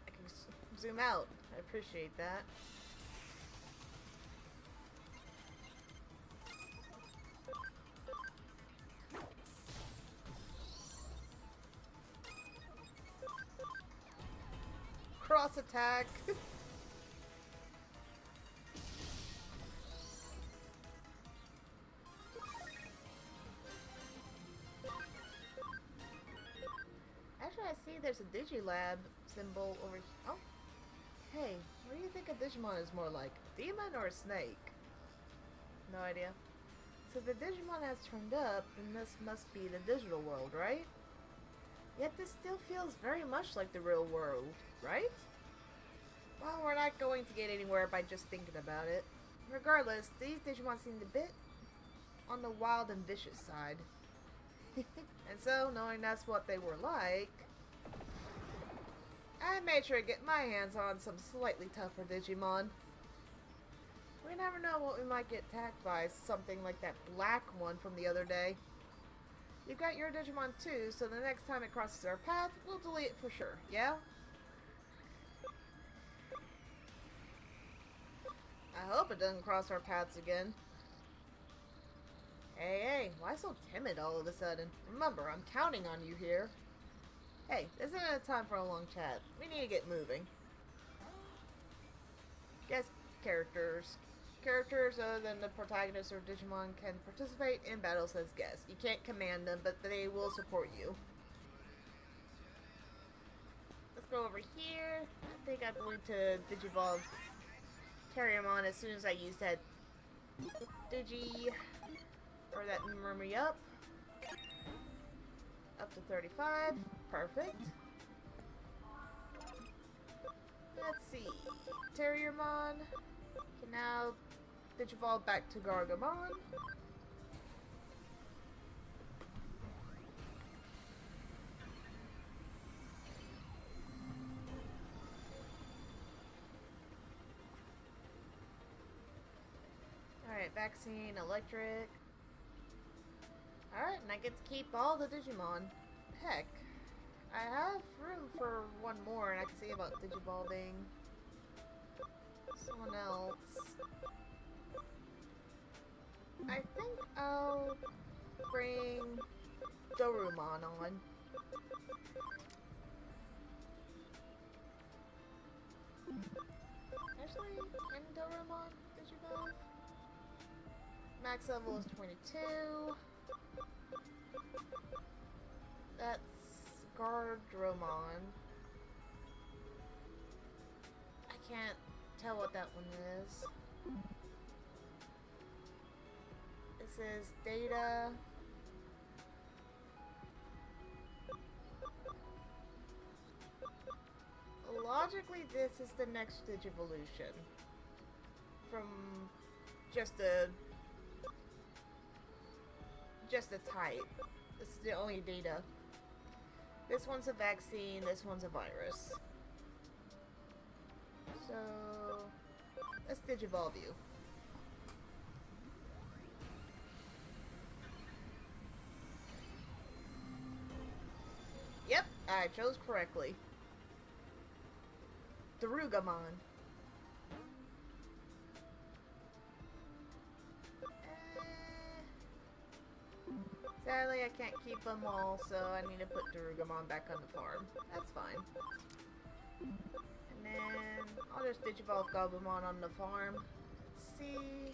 I can zoom out. I appreciate that. Cross attack. Actually, I see there's a Digilab symbol over here. Oh, hey, what do you think a Digimon is more like? A demon or a snake? No idea. So the Digimon has turned up, then this must be the digital world, right? Yet this still feels very much like the real world, right? Well, we're not going to get anywhere by just thinking about it. Regardless, these Digimon seemed a bit on the wild and vicious side. And so, knowing that's what they were like, I made sure to get my hands on some slightly tougher Digimon. We never know what we might get attacked by, something like that black one from the other day. You've got your Digimon too, so the next time it crosses our path, we'll delete it for sure, yeah? I hope it doesn't cross our paths again. Hey, why so timid all of a sudden? Remember, I'm counting on you here. Hey, this isn't a time for a long chat. We need to get moving. Guest characters. Characters other than the protagonist or Digimon can participate in battles as guests. You can't command them, but they will support you. Let's go over here. I think I'm going to Digivolve Terriermon as soon as I use that Digi, or that memory up. Up to 35. Perfect. Let's see. Terriermon can now Digivolve back to Gargamon. Alright, vaccine, electric. Alright, and I get to keep all the Digimon. Heck, I have room for one more, and I can see about digivolving someone else. I think I'll bring Dorumon on. Actually, can Dorumon digivolve? Max level is 22. That's Gardromon. I can't tell what that one is. This is Data. Logically, this is the next Digivolution. From just a type. This is the only data. This one's a vaccine, this one's a virus. So, let's digivolve you. Yep, I chose correctly. Darugamon. Sadly, I can't keep them all, so I need to put Darugamon back on the farm. That's fine. And then I'll just digivolve Gabumon on the farm. See.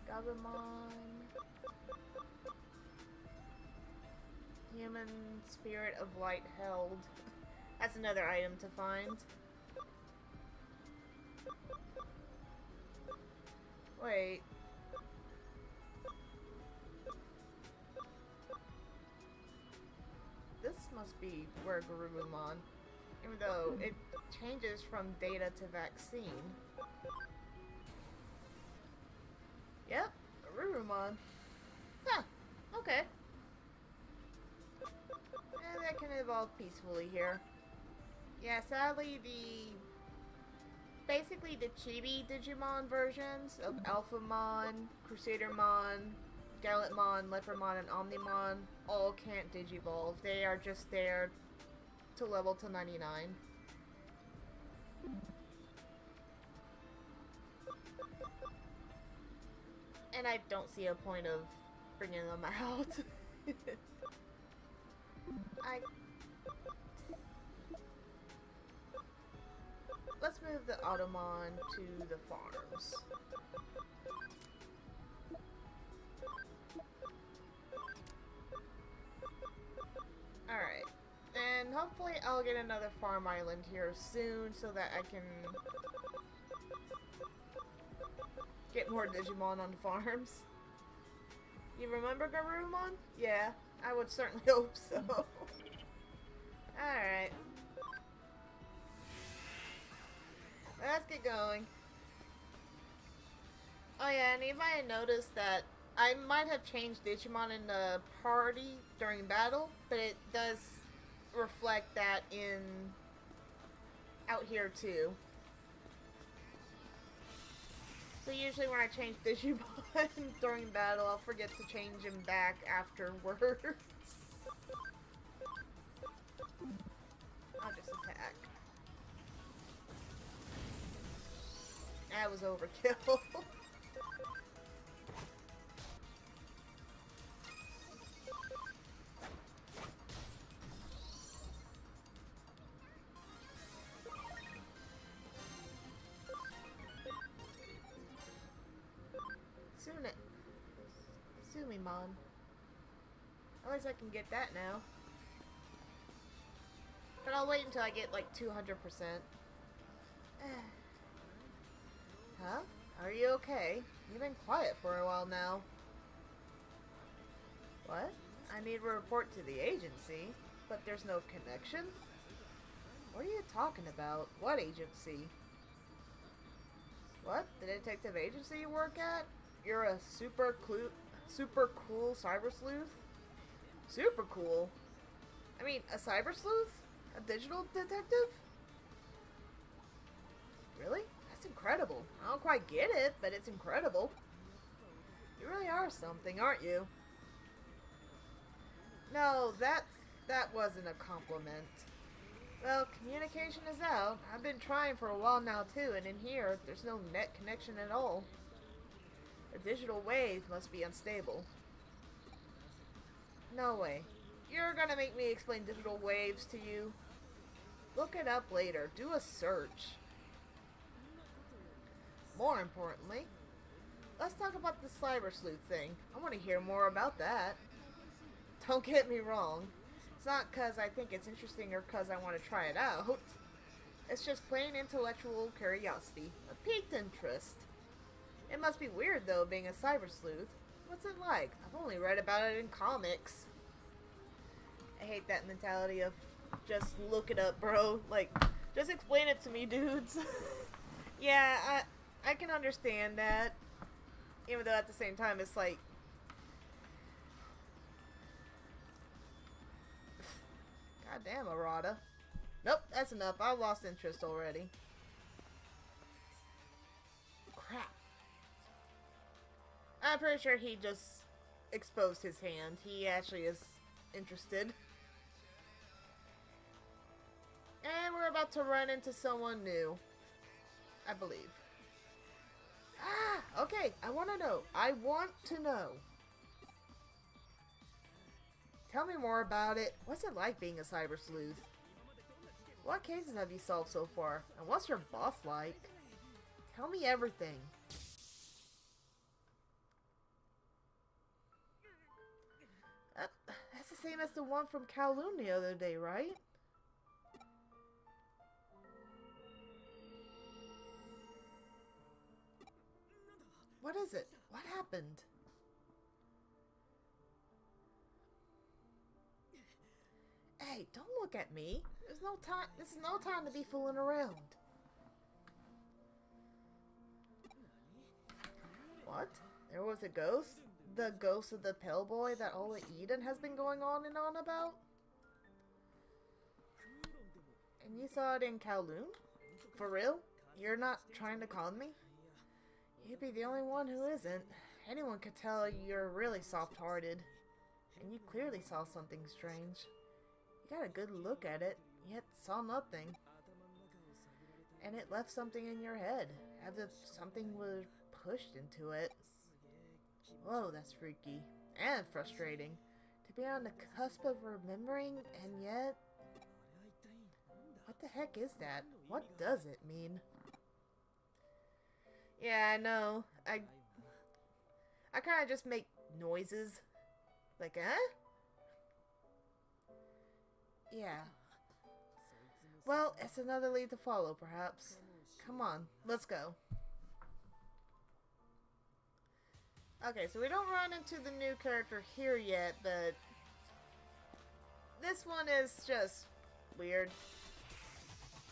Gabumon. Human Spirit of Light held. That's another item to find. Wait. This must be where Garurumon, even though it changes from data to vaccine. Yep, Garurumon. Huh, okay. And that can evolve peacefully here. Yeah, sadly basically the Chibi Digimon versions of Alphamon, Crusadermon, Gallantmon, Leopardmon, and Omnimon all can't digivolve. They are just there to level to 99. And I don't see a point of bringing them out. Let's move the Automon to the farms. Alright. And hopefully I'll get another farm island here soon so that I can get more Digimon on the farms. You remember Garurumon? Yeah, I would certainly hope so. Alright. Let's get going. Oh yeah, and you might have noticed that I might have changed Digimon in the party during battle, but it does reflect that in out here too. So usually when I change Digimon during battle, I'll forget to change him back afterwards. I'll just attack. That was overkill. Sumimon. At least I can get that now. But I'll wait until I get like 200%. Huh? Are you okay? You've been quiet for a while now. What? I need to report to the agency, but there's no connection? What are you talking about? What agency? What? The detective agency you work at? You're a super cool cyber sleuth? Super cool? I mean, a cyber sleuth? A digital detective? Really? That's incredible. I don't quite get it, but it's incredible. You really are something, aren't you? No, that wasn't a compliment. Well, communication is out. I've been trying for a while now too, and in here, there's no net connection at all. The digital wave must be unstable. No way. You're gonna make me explain digital waves to you? Look it up later. Do a search. More importantly, let's talk about the cyber sleuth thing. I want to hear more about that. Don't get me wrong. It's not because I think it's interesting or because I want to try it out. It's just plain intellectual curiosity, a piqued interest. It must be weird, though, being a cyber sleuth. What's it like? I've only read about it in comics. I hate that mentality of just look it up, bro. Like, just explain it to me, dudes. Yeah, I can understand that. Even though at the same time, it's like, goddamn, Arata. Nope, that's enough. I lost interest already. Crap. I'm pretty sure he just exposed his hand. He actually is interested. And we're about to run into someone new. I believe. Ah, okay. I want to know. I want to know. Tell me more about it. What's it like being a cyber sleuth? What cases have you solved so far? And what's your boss like? Tell me everything. That's the same as the one from Kowloon the other day, right? What is it? What happened? Hey, don't look at me. There's no time. This is no time to be fooling around. What? There was a ghost? The ghost of the pale boy that all of Eden has been going on and on about? And you saw it in Kowloon? For real? You're not trying to con me? You'd be the only one who isn't. Anyone could tell you're really soft-hearted. And you clearly saw something strange. You got a good look at it, yet saw nothing. And it left something in your head, as if something was pushed into it. Whoa, that's freaky. And frustrating. To be on the cusp of remembering, and yet... What the heck is that? What does it mean? Yeah, I know. I kind of just make noises. Like, huh? Yeah. Well, it's another lead to follow, perhaps. Come on, let's go. Okay, so we don't run into the new character here yet, but... This one is just weird.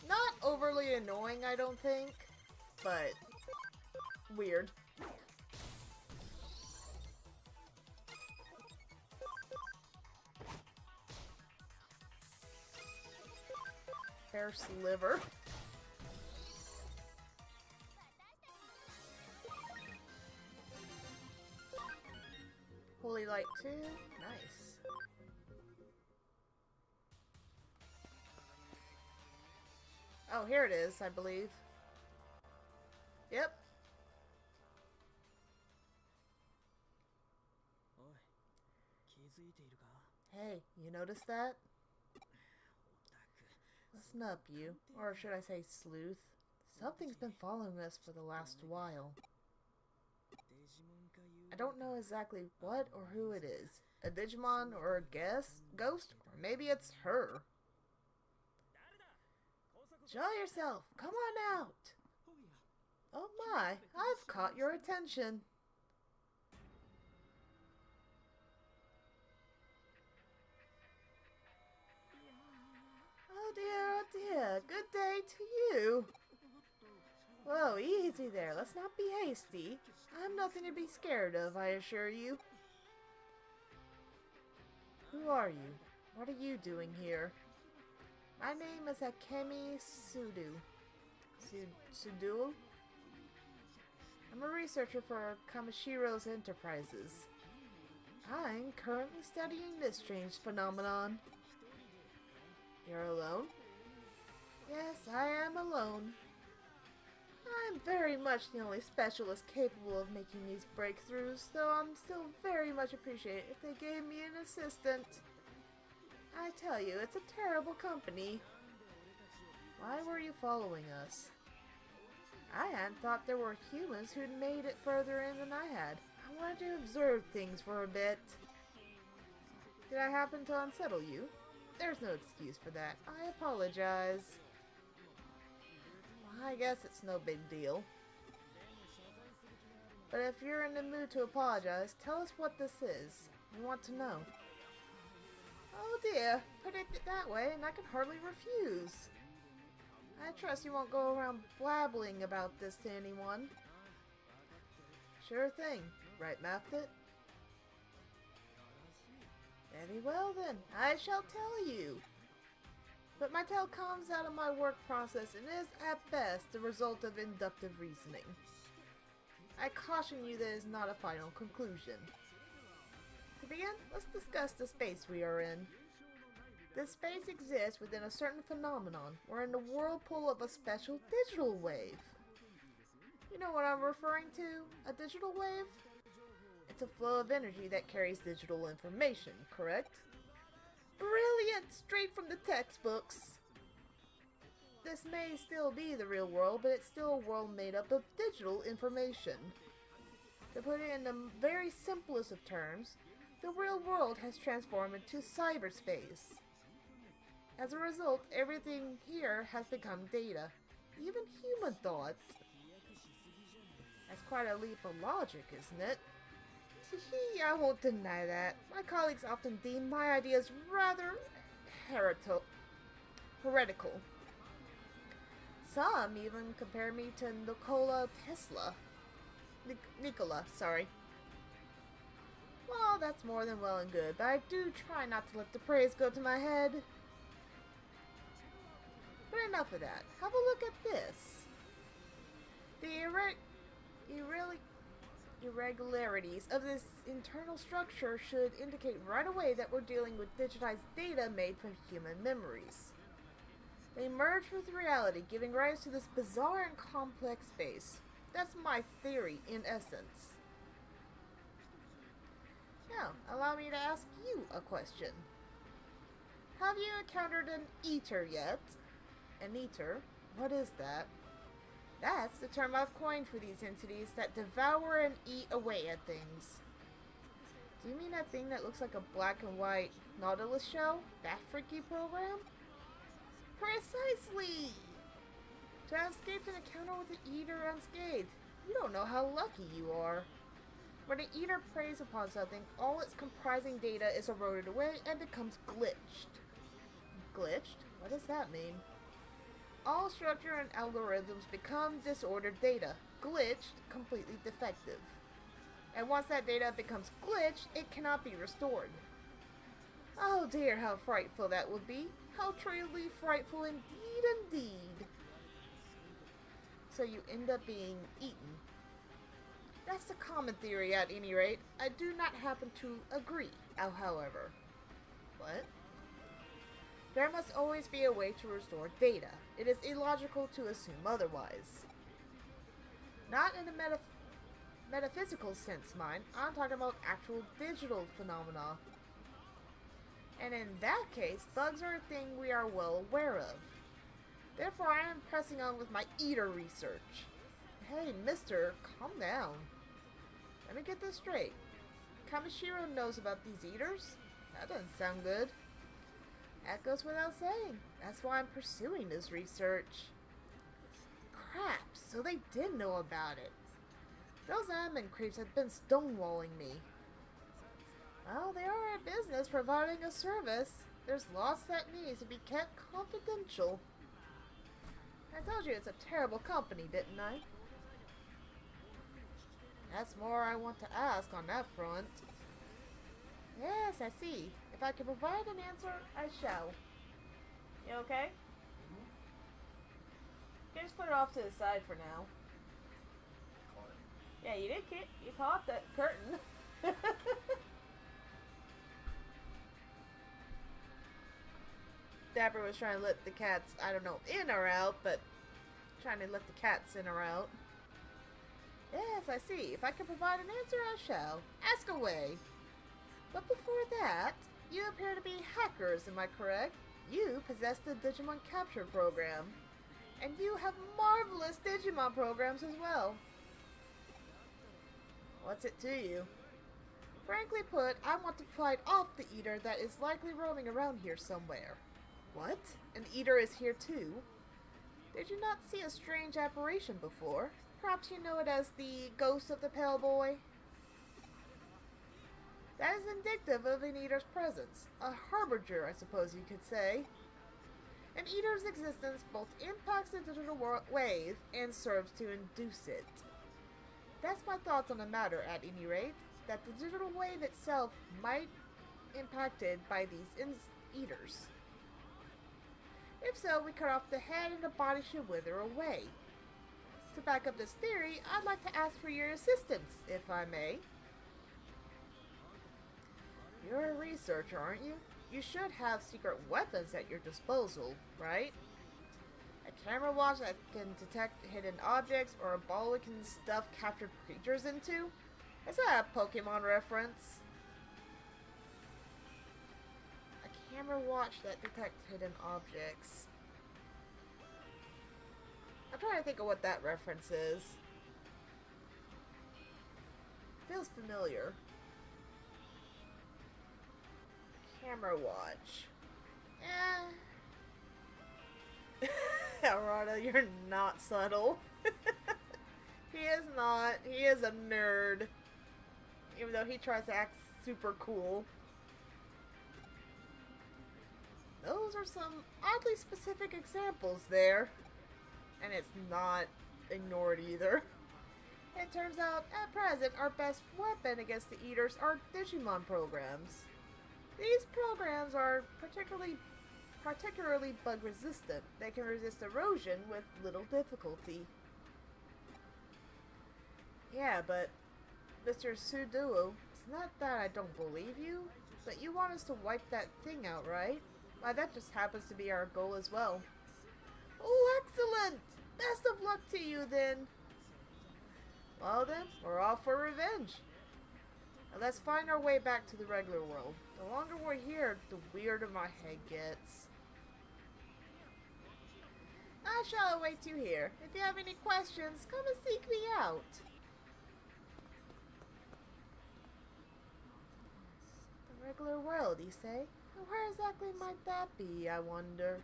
Not overly annoying, I don't think, but... weird. Hair sliver. Holy light 2. Nice. Oh, here it is, I believe. Yep. Hey, you notice that? Listen up, you. Or should I say sleuth? Something's been following us for the last while. I don't know exactly what or who it is. A Digimon or a ghost? Or maybe it's her. Show yourself! Come on out! Oh my, I've caught your attention. Oh dear, good day to you. Whoa, easy there, let's not be hasty. I'm nothing to be scared of, I assure you. Who are you? What are you doing here? My name is Akemi Sudu. Sudu? I'm a researcher for Kamashiro's Enterprises. I'm currently studying this strange phenomenon. You're alone? Yes, I am alone. I'm very much the only specialist capable of making these breakthroughs, though I'm still very much appreciate if they gave me an assistant. I tell you, it's a terrible company. Why were you following us? I hadn't thought there were humans who'd made it further in than I had. I wanted to observe things for a bit. Did I happen to unsettle you? There's no excuse for that. I apologize. Well, I guess it's no big deal. But if you're in the mood to apologize, tell us what this is. We want to know. Oh dear, put it that way and I can hardly refuse. I trust you won't go around blabbling about this to anyone. Sure thing. Right, Maftet? Very well then, I shall tell you. But my tale comes out of my work process and is, at best, the result of inductive reasoning. I caution you that it is not a final conclusion. To begin, let's discuss the space we are in. This space exists within a certain phenomenon. We're in the whirlpool of a special digital wave. You know what I'm referring to? A digital wave? It's a flow of energy that carries digital information, correct? Brilliant! Straight from the textbooks! This may still be the real world, but it's still a world made up of digital information. To put it in the very simplest of terms, the real world has transformed into cyberspace. As a result, everything here has become data, even human thought. That's quite a leap of logic, isn't it? I won't deny that. My colleagues often deem my ideas rather heretical. Some even compare me to Nikola, sorry. Well, that's more than well and good, but I do try not to let the praise go to my head. But enough of that. Have a look at this. The irregularities of this internal structure should indicate right away that we're dealing with digitized data made from human memories. They merge with reality, giving rise to this bizarre and complex space. That's my theory, in essence. Now, allow me to ask you a question. Have you encountered an eater yet? An eater? What is that? That's the term I've coined for these entities that devour and eat away at things. Do you mean that thing that looks like a black and white Nautilus shell? That freaky program? Precisely! To have escaped an encounter with an eater unscathed. You don't know how lucky you are. When an eater preys upon something, all its comprising data is eroded away and becomes glitched. Glitched? What does that mean? All structure and algorithms become disordered data. Glitched, completely defective. And once that data becomes glitched, it cannot be restored. Oh dear, how frightful that would be. How truly frightful indeed. So you end up being eaten. That's the common theory at any rate. I do not happen to agree, however. What? There must always be a way to restore data. It is illogical to assume otherwise. Not in a metaphysical sense, mind. I'm talking about actual digital phenomena. And in that case, bugs are a thing we are well aware of. Therefore, I am pressing on with my eater research. Hey, mister, calm down. Let me get this straight. Kamishiro knows about these eaters? That doesn't sound good. That goes without saying. That's why I'm pursuing this research. Crap, so they did know about it. Those admin creeps have been stonewalling me. Well, they are in business providing a service. There's lots that needs to be kept confidential. I told you it's a terrible company, didn't I? That's more I want to ask on that front. Yes, I see. If I can provide an answer, I shall. You okay? You can just put it off to the side for now. Caught it. Yeah, you did, Kit. You caught that curtain. Dapper was trying to let the cats, I don't know, in or out, but trying to let the cats in or out. Yes, I see. If I can provide an answer, I shall. Ask away. But before that, you appear to be hackers, am I correct? You possess the Digimon capture program. And you have marvelous Digimon programs as well. What's it to you? Frankly put, I want to fight off the Eater that is likely roaming around here somewhere. What? An Eater is here too? Did you not see a strange apparition before? Perhaps you know it as the ghost of the pale boy? That is indicative of an Eater's presence. A harbinger, I suppose you could say. An Eater's existence both impacts the digital wave and serves to induce it. That's my thoughts on the matter, at any rate, that the digital wave itself might be impacted by these Eaters. If so, we cut off the head and the body should wither away. To back up this theory, I'd like to ask for your assistance, if I may. You're a researcher, aren't you? You should have secret weapons at your disposal, right? A camera watch that can detect hidden objects, or a ball we can stuff captured creatures into? Is that a Pokemon reference? A camera watch that detects hidden objects. I'm trying to think of what that reference is. Feels familiar. Camera watch. Arata, you're not subtle. He is not. He is a nerd. Even though he tries to act super cool. Those are some oddly specific examples there. And it's not ignored either. It turns out, at present, our best weapon against the Eaters are Digimon programs. These programs are particularly bug resistant. They can resist erosion with little difficulty. Yeah, but Mr. Suduo, it's not that I don't believe you, but you want us to wipe that thing out, right? Why, that just happens to be our goal as well. Oh, excellent! Best of luck to you, then. Well, then, we're off for revenge. Now let's find our way back to the regular world. The longer we're here, the weirder my head gets. I shall await you here. If you have any questions, come and seek me out. The regular world, you say? And where exactly might that be, I wonder?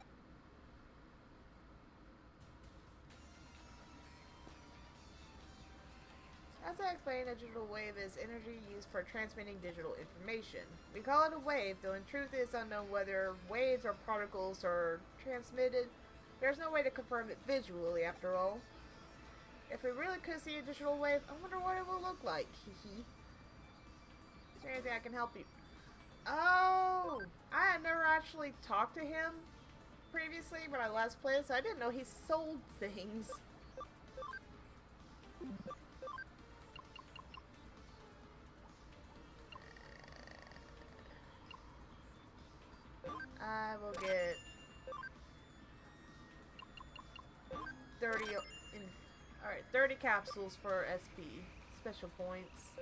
As I explained, a digital wave is energy used for transmitting digital information. We call it a wave, though in truth it is unknown whether waves or particles are transmitted. There's no way to confirm it visually, after all. If we really could see a digital wave, I wonder what it will look like. Hee. Is there anything I can help you? Oh! I had never actually talked to him previously when I last played, so I didn't know he sold things. I will get 30 alright, 30 capsules for SP, special points.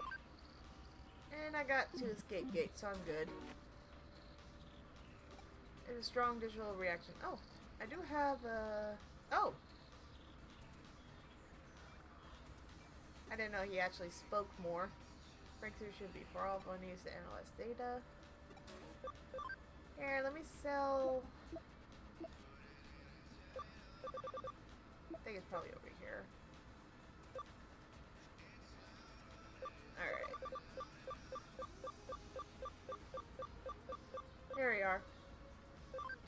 And I got 2 escape gates, so I'm good. There's a strong digital reaction. Oh, I do have oh! I didn't know he actually spoke more. Breakthrough should be for all fun used to analyze data. Here, let me sell. I think it's probably over here. Alright. Here we are.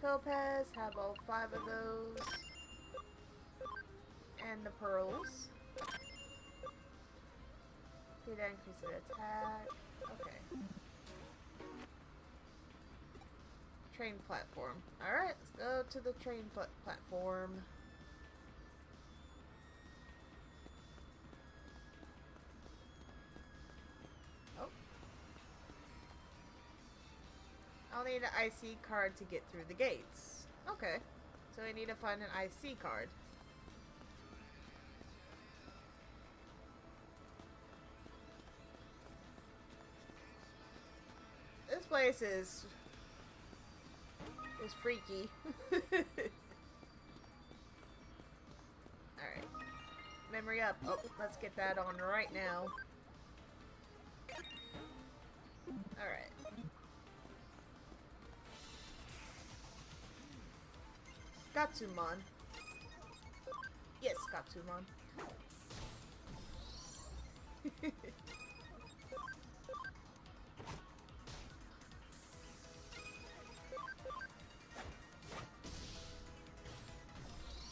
Topaz, have all 5 of those. And the pearls. See that increase the attack. Okay. Train platform. Alright, let's go to the train platform. Oh. I'll need an IC card to get through the gates. Okay. So we need to find an IC card. This place is freaky. Alright. Memory up. Oh, let's get that on right now. Alright. Gatsumon. Yes, Gatsumon.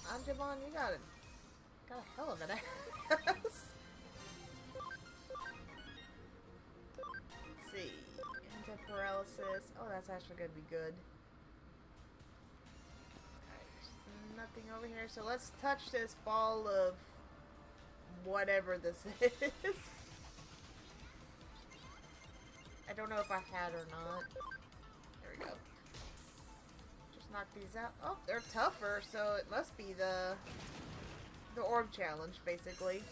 Anjamon, you got a hell of an ass. Let's see. Anti-paralysis. Oh, that's actually gonna be good. Alright, nothing over here. So let's touch this ball of whatever this is. I don't know if I had or not. There we go. Just knock these out. Oh, they're tougher, so it must be the orb challenge, basically.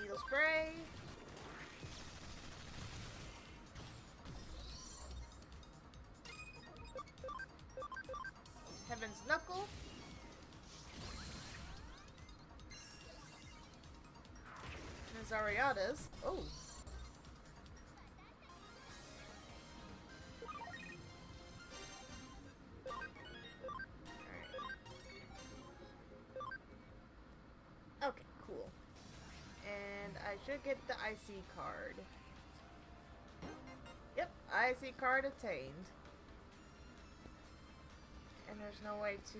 Needle spray. Heaven's Knuckle. Nazariada's. Oh. Okay, cool. And I should get the IC card. Yep, IC card obtained. And there's no way to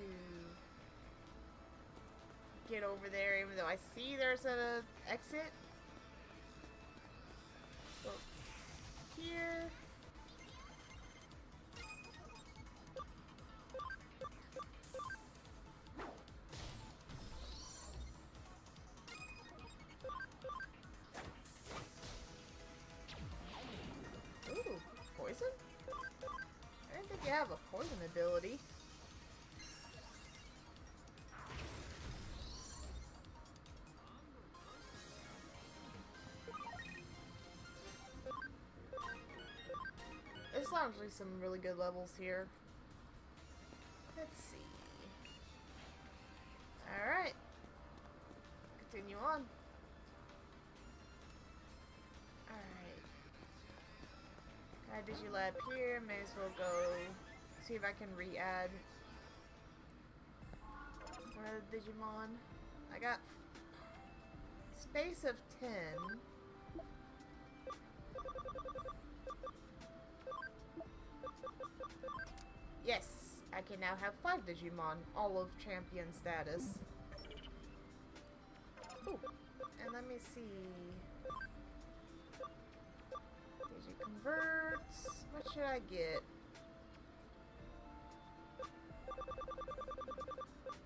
get over there, even though I see there's an exit. So, here. Ooh, poison? I didn't think you have a poison ability. There's actually some really good levels here. Let's see. Alright. Continue on. Alright. Digilab here. May as well go see if I can re-add one of the Digimon. I got space of 10. Yes, I can now have 5 Digimon, all of champion status. Ooh, and let me see. Digiconverts. What should I get?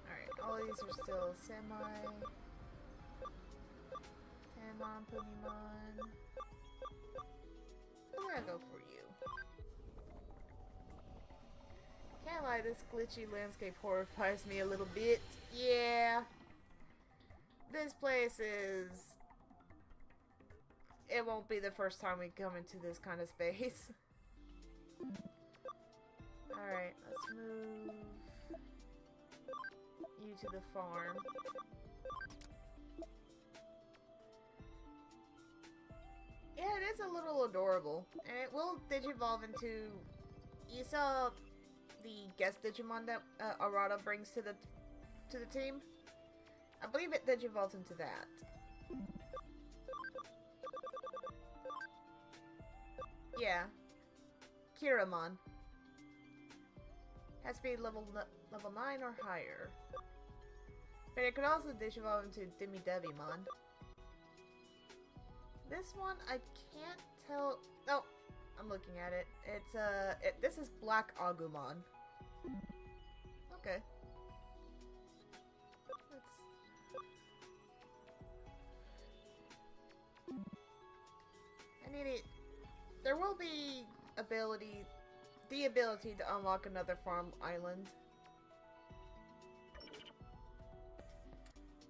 Alright, all these are still semi. Tamon, Punimon. I'm gonna go for you. Can't lie, this glitchy landscape horrifies me a little bit. Yeah. This place is... It won't be the first time we come into this kind of space. Alright, let's move you to the farm. Yeah, it is a little adorable. And it will digivolve into... You saw the guest Digimon that Arata brings to the team? I believe it digivolves into that. Yeah. Kiramon. Has to be level 9 or higher. But it could also digivolve into Dimidevimon. This one, I can't tell... Oh, I'm looking at it. It's, this is Black Agumon. Okay. I need it. There will be the ability to unlock another farm island.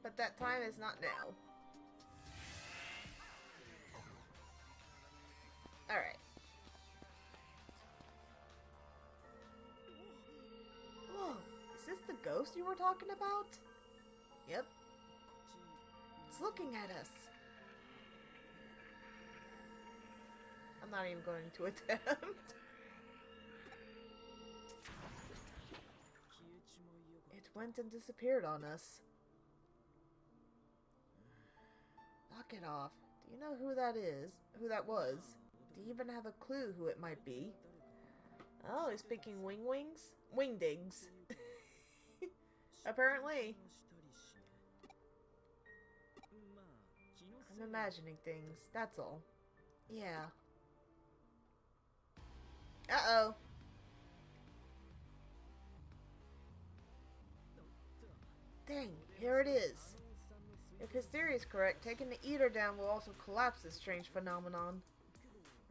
But that time is not now. Alright. Whoa, is this the ghost you were talking about? Yep. It's looking at us. I'm not even going to attempt. It went and disappeared on us. Knock it off. Do you know who that is? Who that was? Do you even have a clue who it might be? Oh, he's speaking wingdings. Apparently. I'm imagining things, that's all. Yeah. Uh-oh. Dang, here it is. If his theory is correct, taking the eater down will also collapse this strange phenomenon.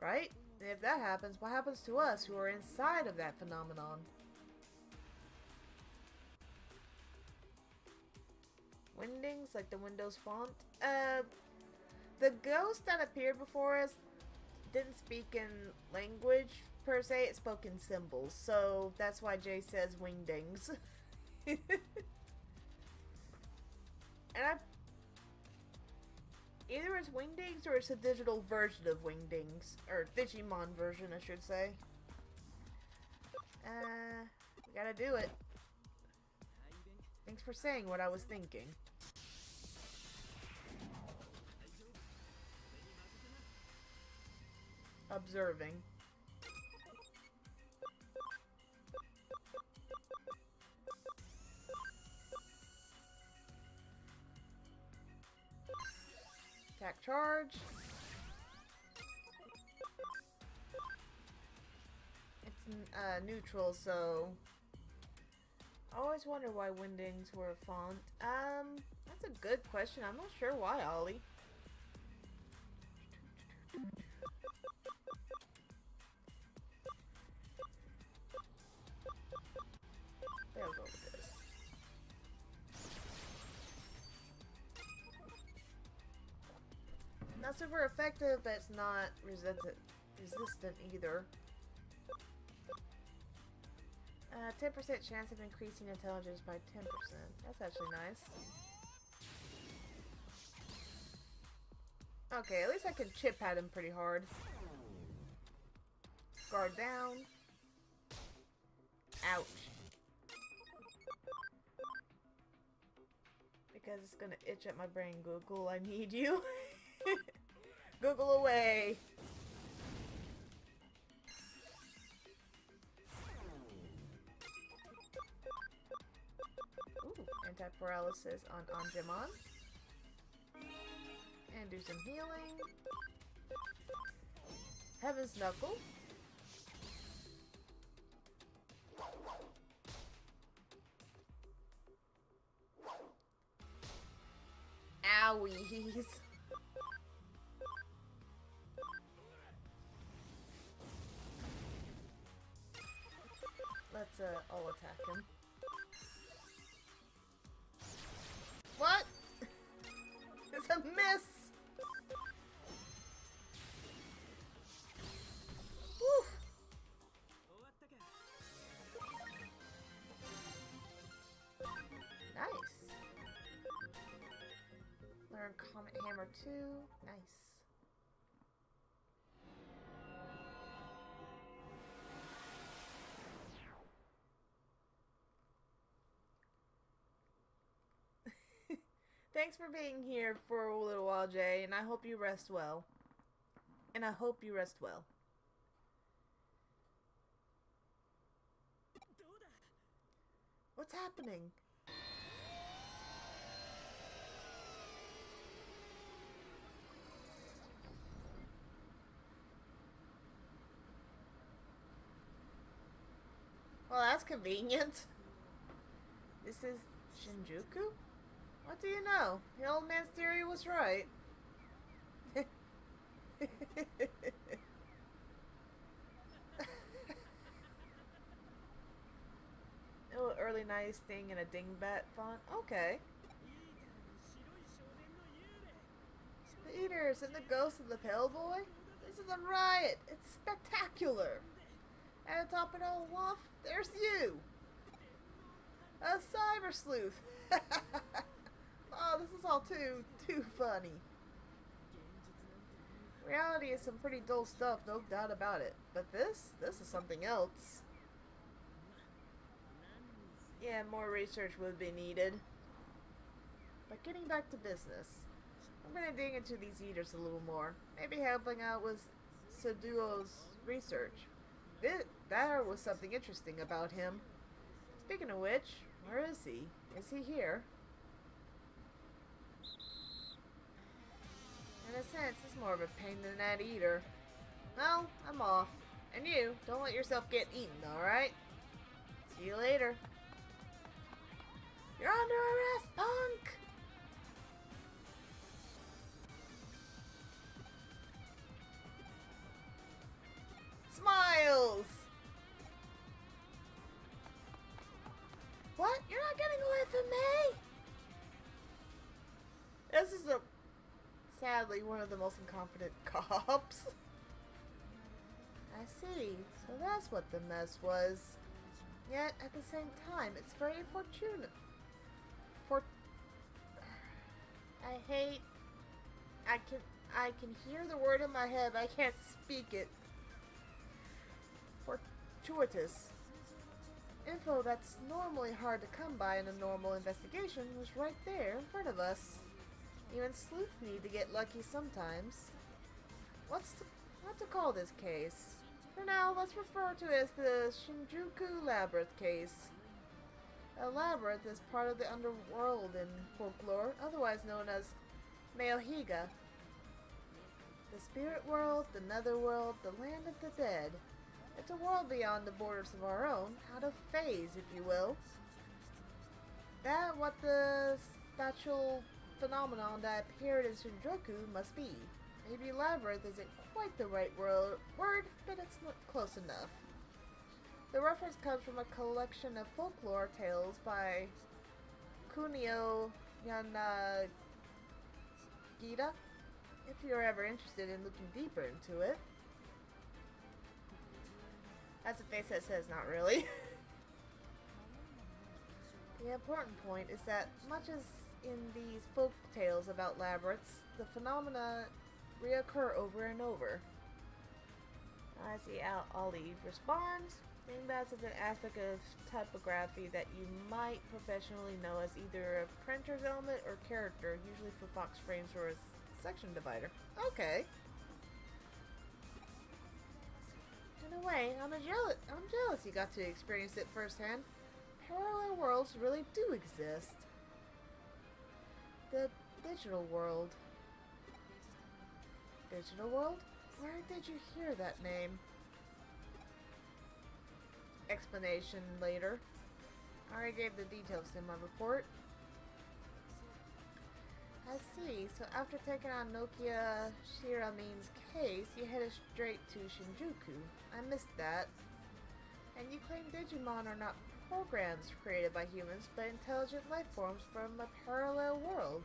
Right? And if that happens, what happens to us who are inside of that phenomenon? Windings, like the Windows font? The ghost that appeared before us didn't speak in language, per se. It spoke in symbols. So, that's why Jay says wingdings. And either it's wingdings or it's a digital version of wingdings. Or Digimon version, I should say. We gotta do it. Thanks for saying what I was thinking. Observing. Attack charge. It's neutral, so I always wonder why windings were a font. That's a good question. I'm not sure why, Ollie. There we go with this. Not super effective, but it's not resistant either. 10% chance of increasing intelligence by 10%. That's actually nice. Okay, at least I can chip at him pretty hard. Guard down. Ouch. Because it's gonna itch at my brain. Google, I need you. Google away. Ooh, anti-paralysis on Digimon. And do some healing. Heaven's Knuckle. Owies. Let's all attack him. What? It's a miss. Woo. Nice. Learn Comet Hammer 2. Nice. Thanks for being here for a little while, Jay, and I hope you rest well. And I hope you rest well. What's happening? Well, that's convenient. This is Shinjuku? What do you know? The old man's theory was right. really nice thing in a dingbat font. Okay. The Eaters and the Ghost of the Pale Boy? This is a riot! It's spectacular! And to top it all off, there's you! A cyber sleuth! Oh, this is all too funny. Reality is some pretty dull stuff, no doubt about it. But this is something else. Yeah, more research would be needed. But getting back to business, I'm gonna dig into these eaters a little more. Maybe helping out with Seduo's research. There was something interesting about him. Speaking of which, where is he? Is he here? In a sense, it's more of a pain than that eater. Well, I'm off. And you, don't let yourself get eaten, alright? See you later. You're under arrest, punk! Smiles! What? You're not getting away from me? This is sadly one of the most incompetent cops. I see. So that's what the mess was. Yet, at the same time, it's very fortunate. I can hear the word in my head, but I can't speak it. Fortuitous. Info that's normally hard to come by in a normal investigation was right there in front of us. Even sleuths need to get lucky sometimes. What to call this case? For now, let's refer to it as the Shinjuku Labyrinth case. A labyrinth is part of the underworld in folklore, otherwise known as Mayohiga. The spirit world, the netherworld, the land of the dead. It's a world beyond the borders of our own, out of phase, if you will. That what the spatial phenomenon that appeared in Shinjuku must be. Maybe labyrinth isn't quite the right word, but it's not close enough. The reference comes from a collection of folklore tales by Kunio Yanagita, if you're ever interested in looking deeper into it. That's a face that says not really. The important point is that much as in these folk tales about labyrinths, the phenomena reoccur over and over. I see how Olive responds. Dingbats is an aspect of typography that you might professionally know as either a printer's element or character, usually for box frames or a section divider. Okay. In a way, I'm jealous you got to experience it firsthand. Parallel worlds really do exist. The digital world. Digital world? Where did you hear that name? Explanation later. I already gave the details in my report. I see. So after taking on Nokia Shiramin's case, you headed straight to Shinjuku. I missed that. And you claim Digimon are not programs created by humans, but intelligent life forms from a parallel world.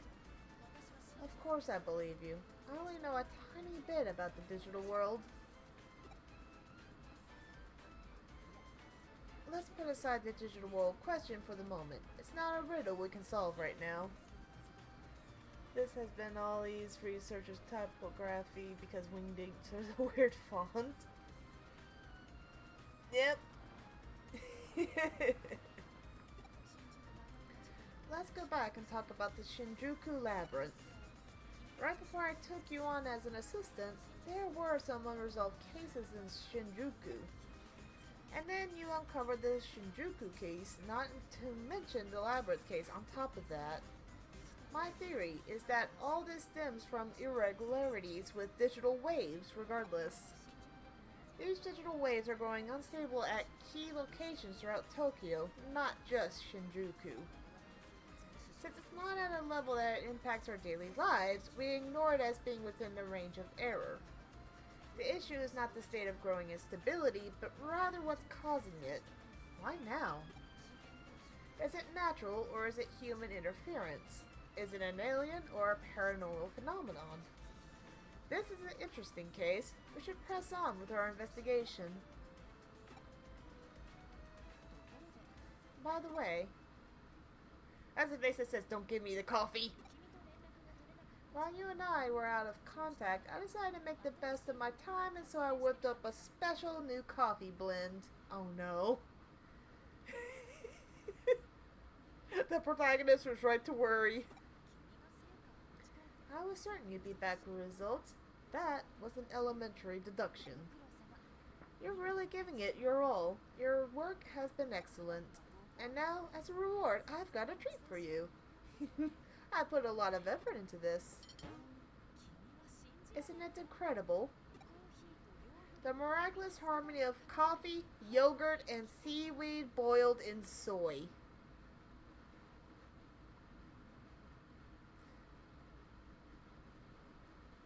Of course I believe you. I only know a tiny bit about the digital world. Let's put aside the digital world question for the moment. It's not a riddle we can solve right now. This has been Ollie's Researcher's Typography because Wingdings has a weird font. Yep. Let's go back and talk about the Shinjuku Labyrinth. Right before I took you on as an assistant, there were some unresolved cases in Shinjuku. And then you uncovered the Shinjuku case, not to mention the Labyrinth case on top of that. My theory is that all this stems from irregularities with digital waves regardless. These digital waves are growing unstable at key locations throughout Tokyo, not just Shinjuku. Since it's not at a level that it impacts our daily lives, we ignore it as being within the range of error. The issue is not the state of growing instability, but rather what's causing it. Why now? Is it natural or is it human interference? Is it an alien or a paranormal phenomenon? This is an interesting case. We should press on with our investigation. By the way, as the face that says, "Don't give me the coffee." While you and I were out of contact, I decided to make the best of my time, and so I whipped up a special new coffee blend. Oh no. The protagonist was right to worry. I was certain you'd be back with results. That was an elementary deduction. You're really giving it your all. Your work has been excellent. And now, as a reward, I've got a treat for you. I put a lot of effort into this. Isn't it incredible? The miraculous harmony of coffee, yogurt, and seaweed boiled in soy.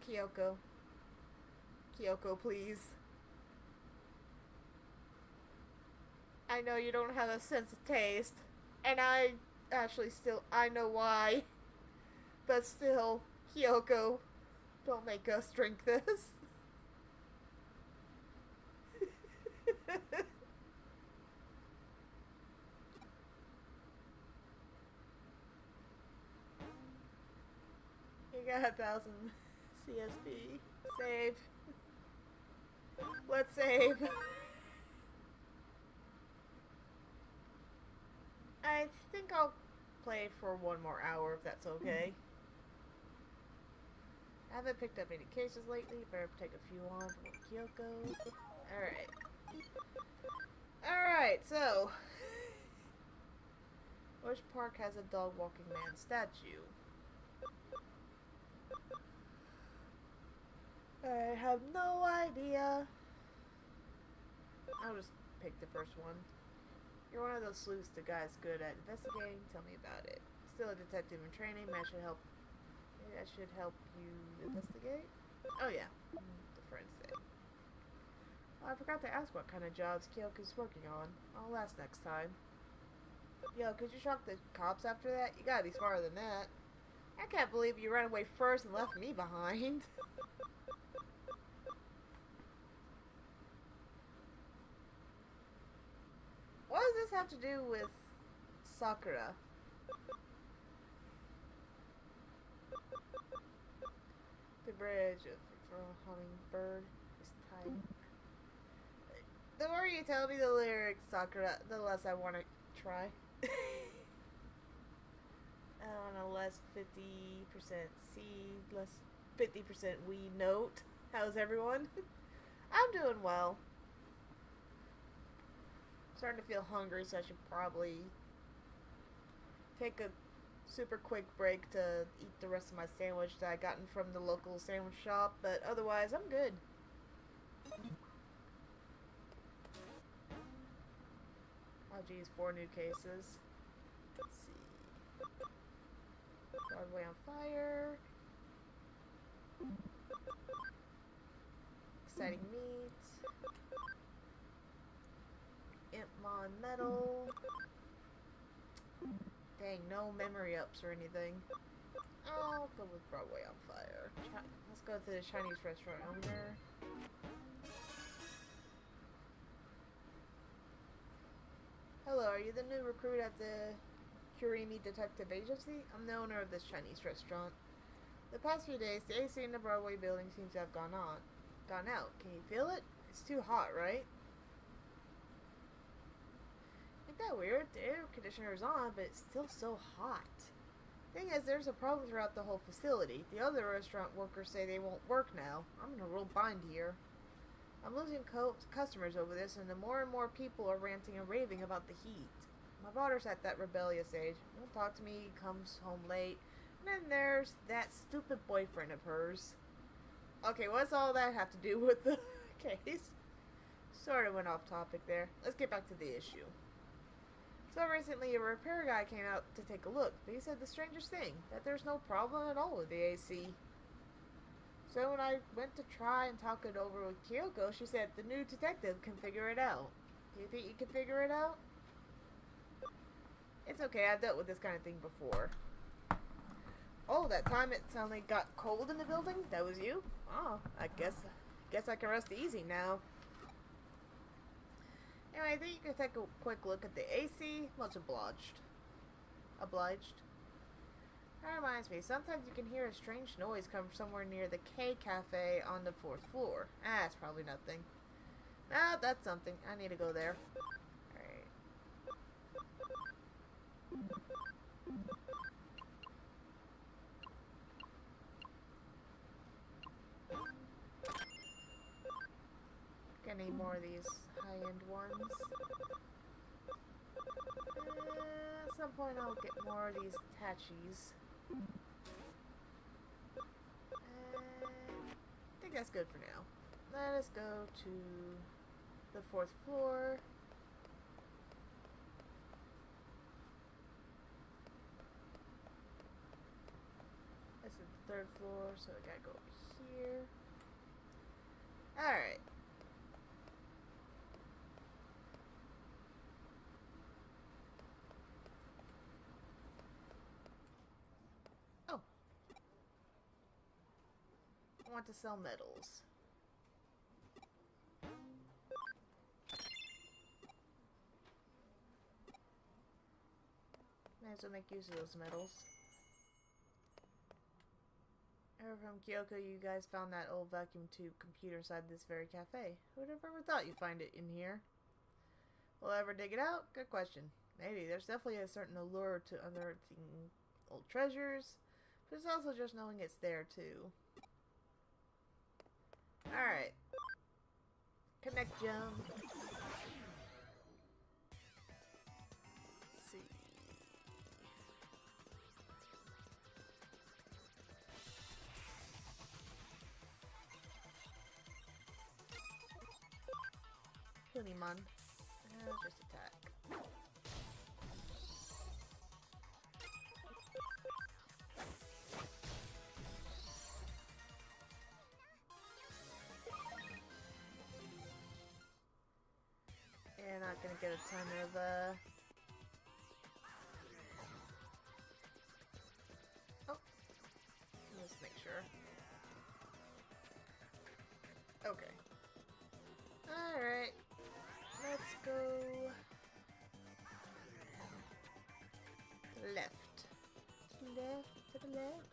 Kyoko. Kyoko, please. I know you don't have a sense of taste. And I know why. But still, Kyoko, don't make us drink this. You got 1,000 CSP. Save. Let's save. I think I'll play for one more hour if that's okay. I haven't picked up any cases lately. Better take a few on for Kyoko. Alright. Alright, so. Which park has a dog walking man statue? I have no idea. I'll just pick the first one. You're one of those sleuths the guy's good at investigating. Tell me about it. Still a detective in training. Maybe I should help you investigate. Oh yeah, the friends thing. Oh, I forgot to ask what kind of jobs Kyoko's working on. I'll ask next time. Yo, could you shock the cops after that? You gotta be smarter than that. I can't believe you ran away first and left me behind. What does this have to do with Sakura? The bridge for a hummingbird is tight. The more you tell me the lyrics, Sakura, the less I want to try. On a less 50% C, less 50% we note. How's everyone? I'm doing well. Starting to feel hungry, so I should probably take a super quick break to eat the rest of my sandwich that I gotten from the local sandwich shop, but otherwise I'm good. Oh geez, 4 new cases. Let's see. Broadway on fire. Exciting meat. Impmon metal. Dang, no memory ups or anything. I'll go with Broadway on fire. Let's go to the Chinese restaurant owner. Hello, are you the new recruit at the Kurimi Detective Agency? I'm the owner of this Chinese restaurant. The past few days, the AC in the Broadway building seems to have gone out. Can you feel it? It's too hot, right? Ain't that weird? The air conditioner's on, but it's still so hot. Thing is, there's a problem throughout the whole facility. The other restaurant workers say they won't work now. I'm in a real bind here. I'm losing customers over this, and the more and more people are ranting and raving about the heat. My daughter's at that rebellious age. Won't talk to me, comes home late. And then there's that stupid boyfriend of hers. Okay, what's all that have to do with the case? Sort of went off topic there. Let's get back to the issue. So recently a repair guy came out to take a look, but he said the strangest thing, that there's no problem at all with the AC. So when I went to try and talk it over with Kyoko, she said the new detective can figure it out. Do you think you can figure it out? It's okay, I've dealt with this kind of thing before. Oh, that time it suddenly got cold in the building? That was you? Oh, I guess I can rest easy now. Anyway, I think you can take a quick look at the AC. Much obliged. Obliged. That reminds me, sometimes you can hear a strange noise come from somewhere near the K Cafe on the 4th floor. Ah, it's probably nothing. Ah, that's something. I need to go there. Alright. Gonna need more of these high-end ones. At some point I'll get more of these Tachis. I think that's good for now. Let us go to the 4th floor. This is the 3rd floor, so I gotta go up here. Alright. Oh. I want to sell medals. Might as well make use of those medals. Ever from Kyoko, you guys found that old vacuum tube computer inside this very cafe. Who'd have ever thought you'd find it in here? Will I ever dig it out? Good question. Maybe. There's definitely a certain allure to unearthing old treasures, but it's also just knowing it's there, too. Alright. Connect jump. Let's see. Digimon. Just attack. And not gonna get a ton of oh, let's make sure. Okay. Alright. Let's go to the left. To the left, to the left.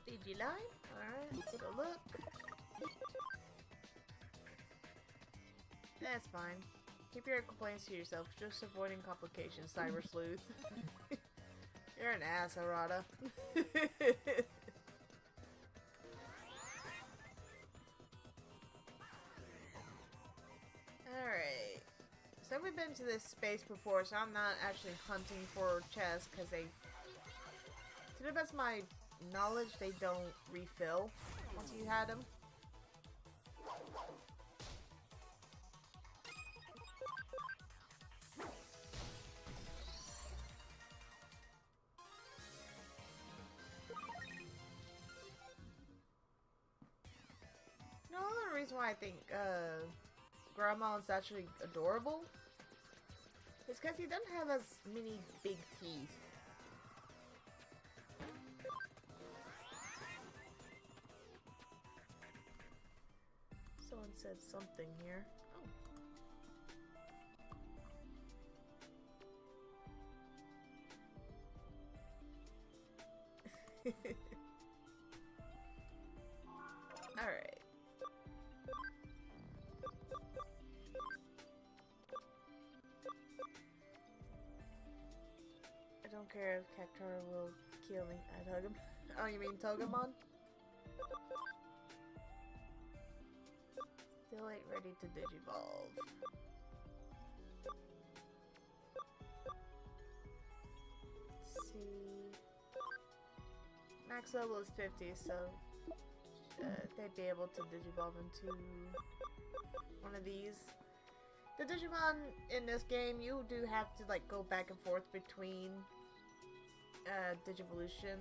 Digiline? Alright, let's take a look. That's fine. Keep your complaints to yourself, just avoiding complications, Cyber Sleuth. You're an ass, Arata. Alright. So we've been to this space before, so I'm not actually hunting for chests, because they... To the best of my knowledge, they don't refill once you had them. The only reason why I think Grandma is actually adorable is because he doesn't have as many big teeth. Someone said something here. Oh. Alright. I don't care if Cactuar will kill me. I'd hug him. Oh, you mean Togemon? Still ain't ready to digivolve. Let's see. Max level is 50, so they'd be able to digivolve into one of these. The Digimon in this game, you do have to like go back and forth between Digivolution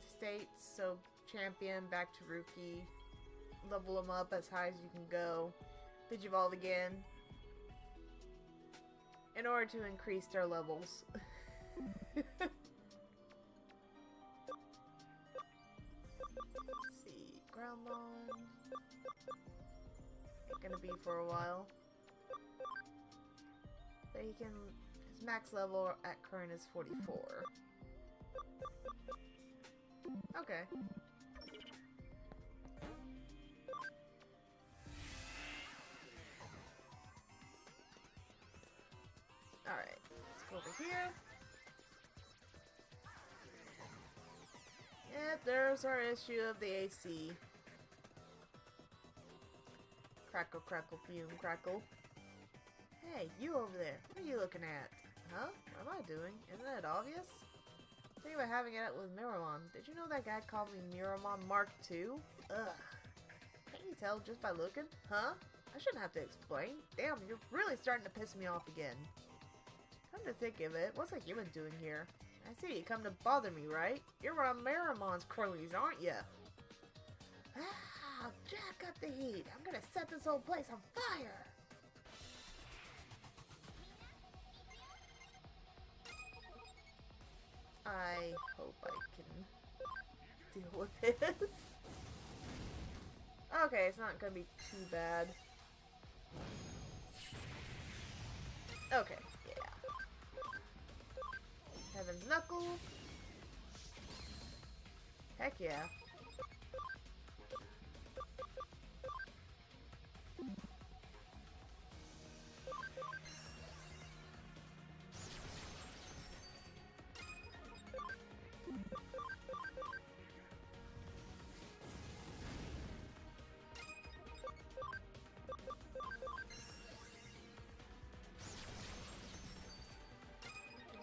states, so Champion back to Rookie, level them up as high as you can go. Digivolve again. In order to increase their levels. Let's see. Groundmon. Ain't gonna be for a while. But he can... His max level at current is 44. Okay. Alright, let's go over here. Yep, there's our issue of the AC. Crackle, crackle, fume, crackle. Hey, you over there. What are you looking at? Huh? What am I doing? Isn't that obvious? Think about having it out with Miramon. Did you know that guy called me Miramon Mark II? Ugh. Can't you tell just by looking? Huh? I shouldn't have to explain. Damn, you're really starting to piss me off again. Come to think of it, what's a human doing here? I see, you come to bother me, right? You're one of Miramon's Curlies, aren't you? Ah, jack up the heat. I'm gonna set this whole place on fire. I hope I can deal with this. Okay, it's not gonna be too bad. Okay, yeah. Heaven's Knuckle. Heck yeah.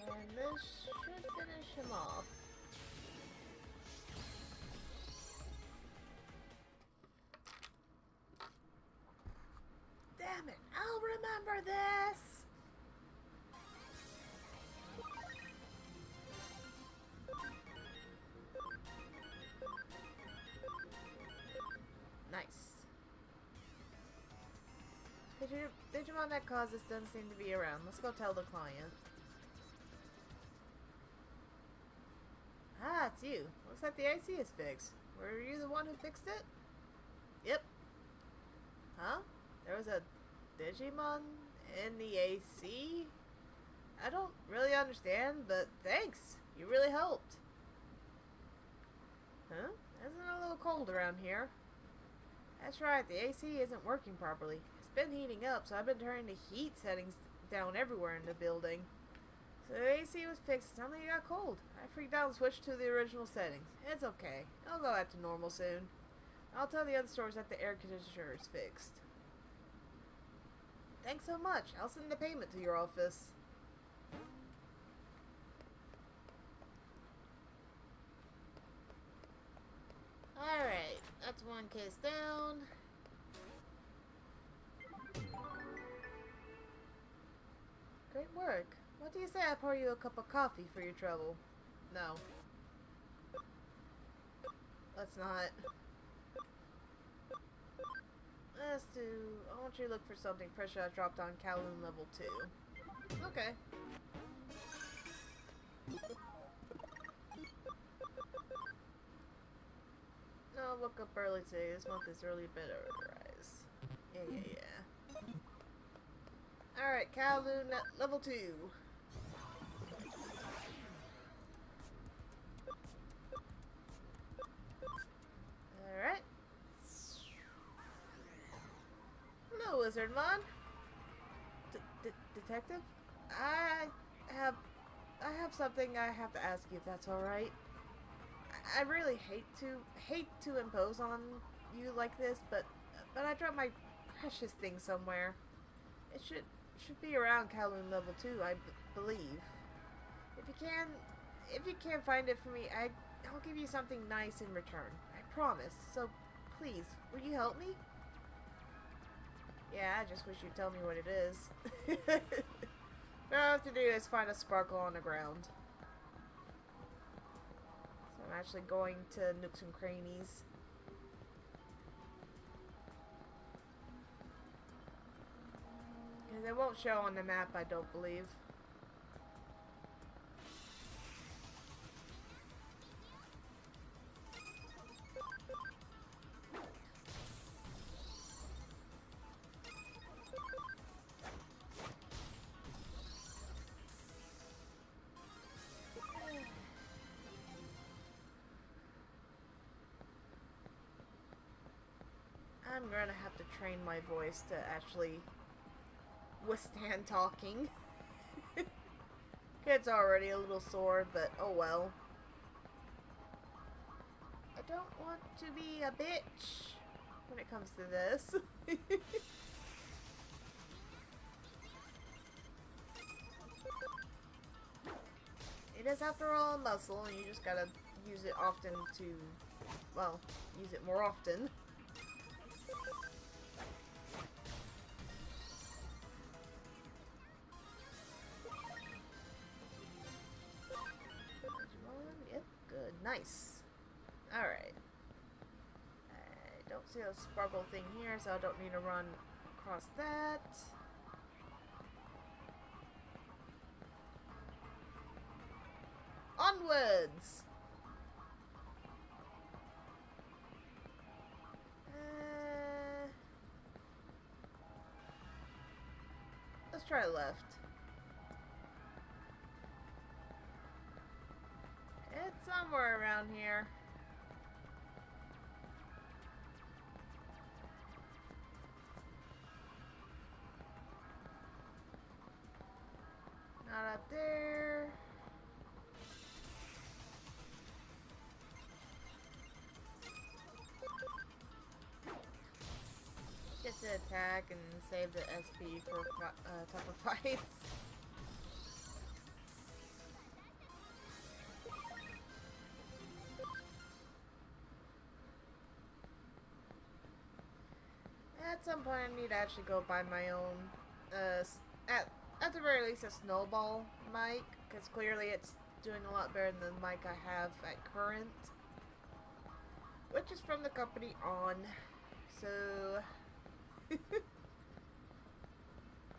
And this should finish him off. Damn it, I'll remember this! Nice. Digimon that caused this doesn't seem to be around. Let's go tell the client. Ah, it's you. Looks like the AC is fixed. Were you the one who fixed it? Yep. Huh? There was a Digimon in the AC? I don't really understand, but thanks. You really helped. Huh? Isn't it a little cold around here? That's right, the AC isn't working properly. It's been heating up, so I've been turning the heat settings down everywhere in the building. So the AC was fixed, suddenly it got cold. I freaked out and switched to the original settings. It's okay. I'll go back to normal soon. I'll tell the other stores that the air conditioner is fixed. Thanks so much. I'll send the payment to your office. Alright, that's one case down. Great work. What do you say I pour you a cup of coffee for your trouble? No. Let's not. Let's do... I want you to look for something pressure I dropped on Kowloon level 2. Okay. No, I woke up early today. This month is early bed rise. Yeah. Alright, Kowloon level 2. Alright. Hello, Wizardmon. Detective? I have something I have to ask you, if that's alright. I really hate to impose on you like this, but I dropped my precious thing somewhere. It should be around Kowloon level 2, I believe. If you can't find it for me, I'll give you something nice in return. I promise. So please, will you help me? Yeah, I just wish you'd tell me what it is. All I have to do is find a sparkle on the ground. So I'm actually going to Nooks and Crannies. They won't show on the map, I don't believe. I'm gonna have to train my voice to actually withstand talking. It's already a little sore, but oh well. I don't want to be a bitch when it comes to this. It is, after all, a muscle, and you just gotta use it often to, well, use it more often. Yep, good, nice. Alright. I don't see a sparkle thing here, so I don't need to run across that. Onwards! Let's try left. It's somewhere around here. Not up there. Just to attack and save the SP for tougher fights. At some point, I need to actually go buy my own, at the very least, a snowball mic, because clearly it's doing a lot better than the mic I have at current, which is from the company On. So,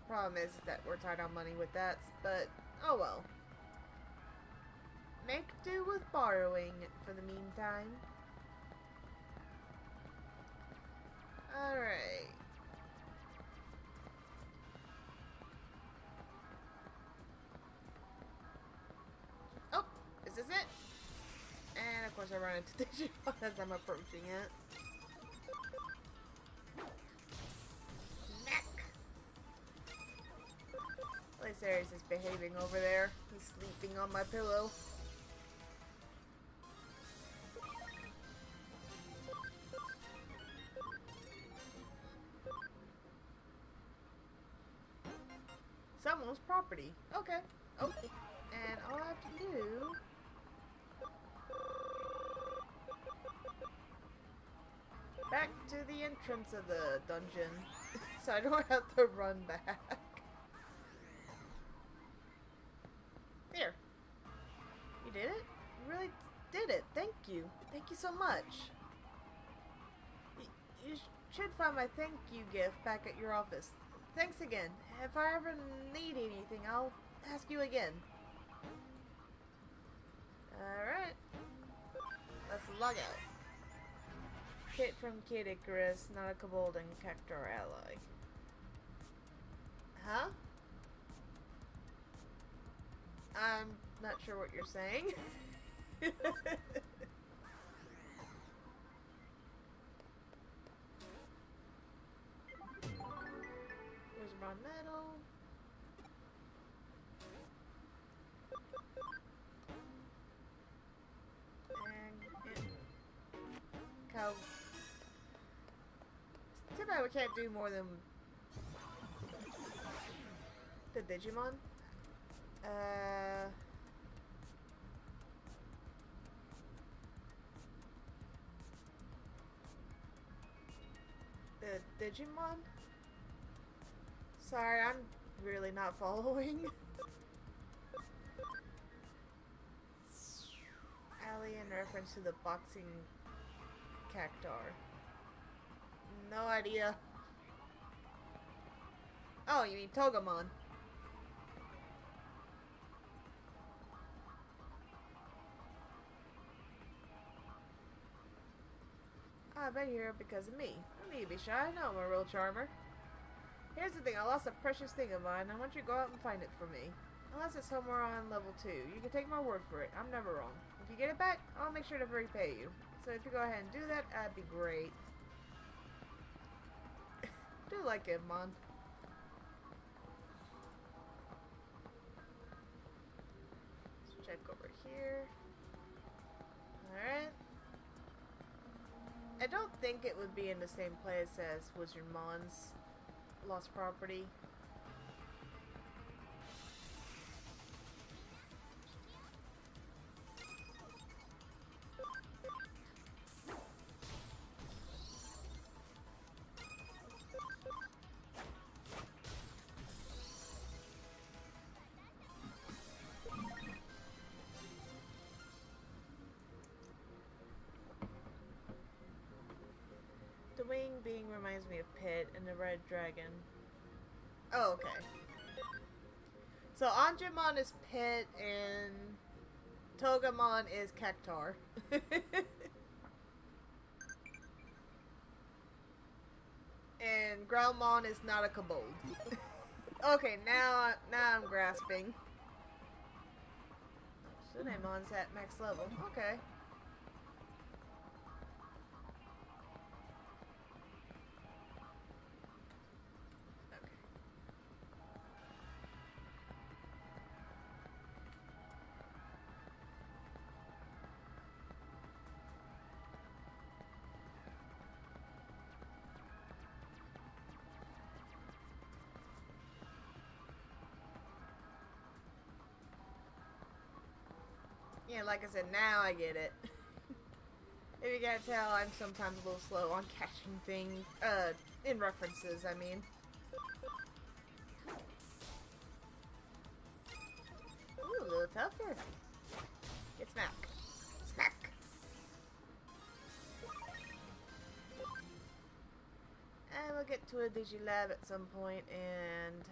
problem is that we're tight on money with that, but oh well. Make do with borrowing for the meantime. Alright. Oh, is this it? And of course I run into Digimon as I'm approaching it. Smack. Aries is behaving over there. He's sleeping on my pillow. Someone's property. Okay. Oh, and all I have to do... back to the entrance of the dungeon. So I don't have to run back. There. You did it? You really did it. Thank you. Thank you so much. You should find my thank you gift back at your office. Thanks again. If I ever need anything, I'll ask you again. Alright. Let's log out. Hit from Kid Icarus, not a Kobold and Cactar ally. Huh? I'm not sure what you're saying. Where's my medal? And cow. It's too bad we can't do more than the Digimon. The Digimon? Sorry, I'm really not following. Alley in reference to the boxing Cactar. No idea. Oh, you mean Togemon. I bet you're here because of me. I need to be shy. No, I'm a real charmer. Here's the thing. I lost a precious thing of mine. I want you to go out and find it for me. Unless it's somewhere on level 2. You can take my word for it. I'm never wrong. If you get it back, I'll make sure to repay you. So if you go ahead and do that, that'd be great. Do like it, Mon. Let's check over here. Alright. I don't think it would be in the same place as Wizardmon's lost property. The wing being reminds me of Pit and the Red Dragon. Oh, okay. So Angemon is Pit and Togemon is Cactar. And Groundmon is not a kobold. Okay, now I'm grasping. Sunemon's at max level. Okay. Yeah, like I said, now I get it. If you can't tell, I'm sometimes a little slow on catching things, in references, I mean. Ooh, a little tougher. Get smack. Smack! And we'll get to a Digilab at some point, and...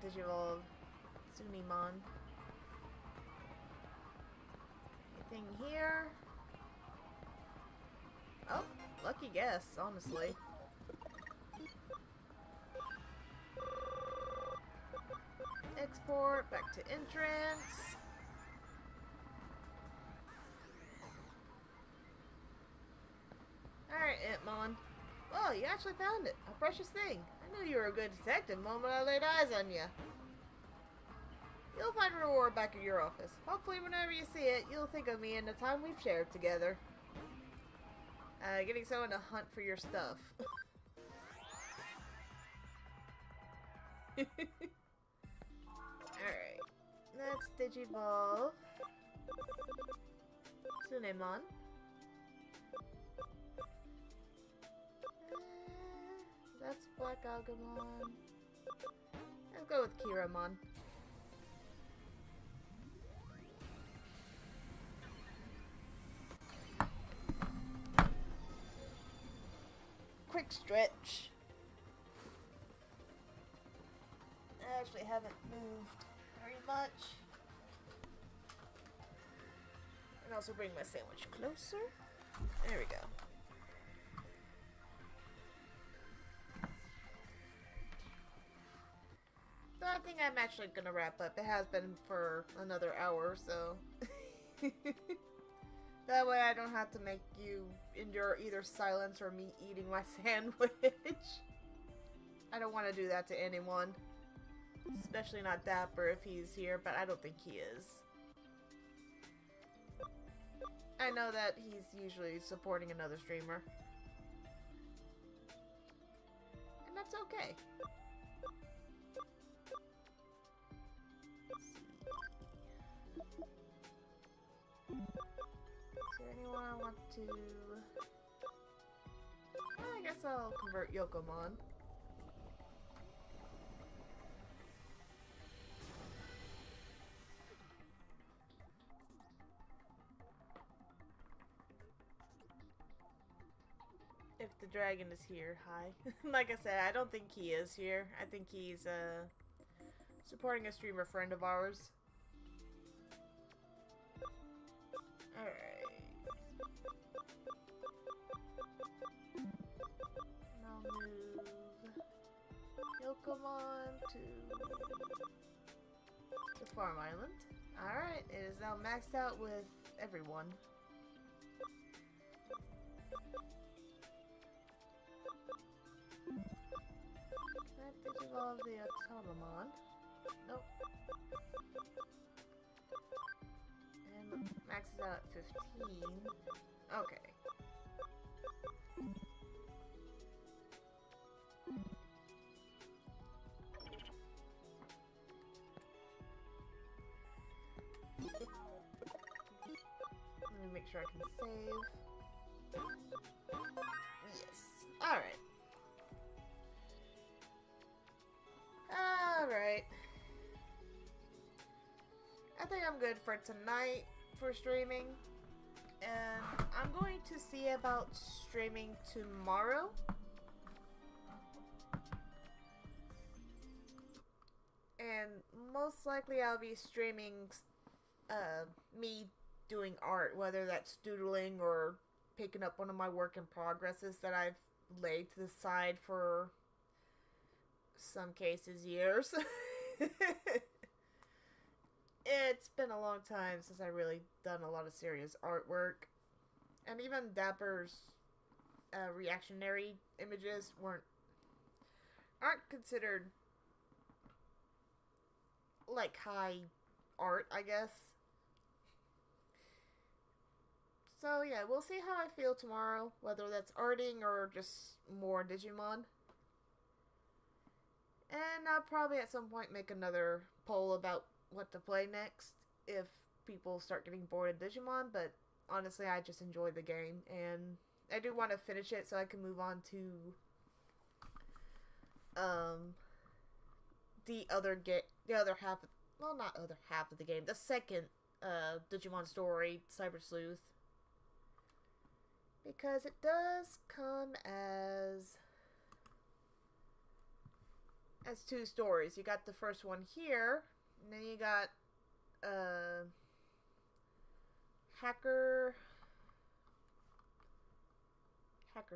Digivolve Sunimon. Anything here? Oh, lucky guess, honestly. Export, back to entrance. Alright, Entmon. Oh, you actually found it. A precious thing. I knew you were a good detective the moment I laid eyes on you. You'll find a reward back at your office. Hopefully whenever you see it, you'll think of me and the time we've shared together. Getting someone to hunt for your stuff. Alright. Let's Digivolve Sunemon. That's Black Agumon. Let's go with Kiramon. Quick stretch. I actually haven't moved very much. And also bring my sandwich closer. There we go. So I think I'm actually gonna wrap up. It has been for another hour, so that way I don't have to make you endure either silence or me eating my sandwich. I don't want to do that to anyone, especially not Dapper if he's here, but I don't think he is. I know that he's usually supporting another streamer, and that's okay. Is there anyone I want to... I guess I'll convert Yokomon. Dragon is here. Hi. Like I said, I don't think he is here. I think he's supporting a streamer friend of ours. Alright. Now move Yokomon to the farm island. Alright, it is now maxed out with everyone. That digivolve the Automamon. Nope. And maxes out at 15. Okay. Let me make sure I can save. Yes. Alright. Alright. I think I'm good for tonight for streaming. And I'm going to see about streaming tomorrow. And most likely I'll be streaming me doing art, whether that's doodling or picking up one of my work in progresses that I've laid to the side for some cases years. It's been a long time since I really done a lot of serious artwork. And even Dapper's reactionary images aren't considered like high art, I guess. So yeah, we'll see how I feel tomorrow, whether that's arting or just more Digimon. And I'll probably at some point make another poll about what to play next if people start getting bored of Digimon, but honestly I just enjoy the game and I do want to finish it so I can move on to the other half of, well, not other half of the game, the second Digimon story, Cyber Sleuth, because it does come as two stories. You got the first one here, and then you got hacker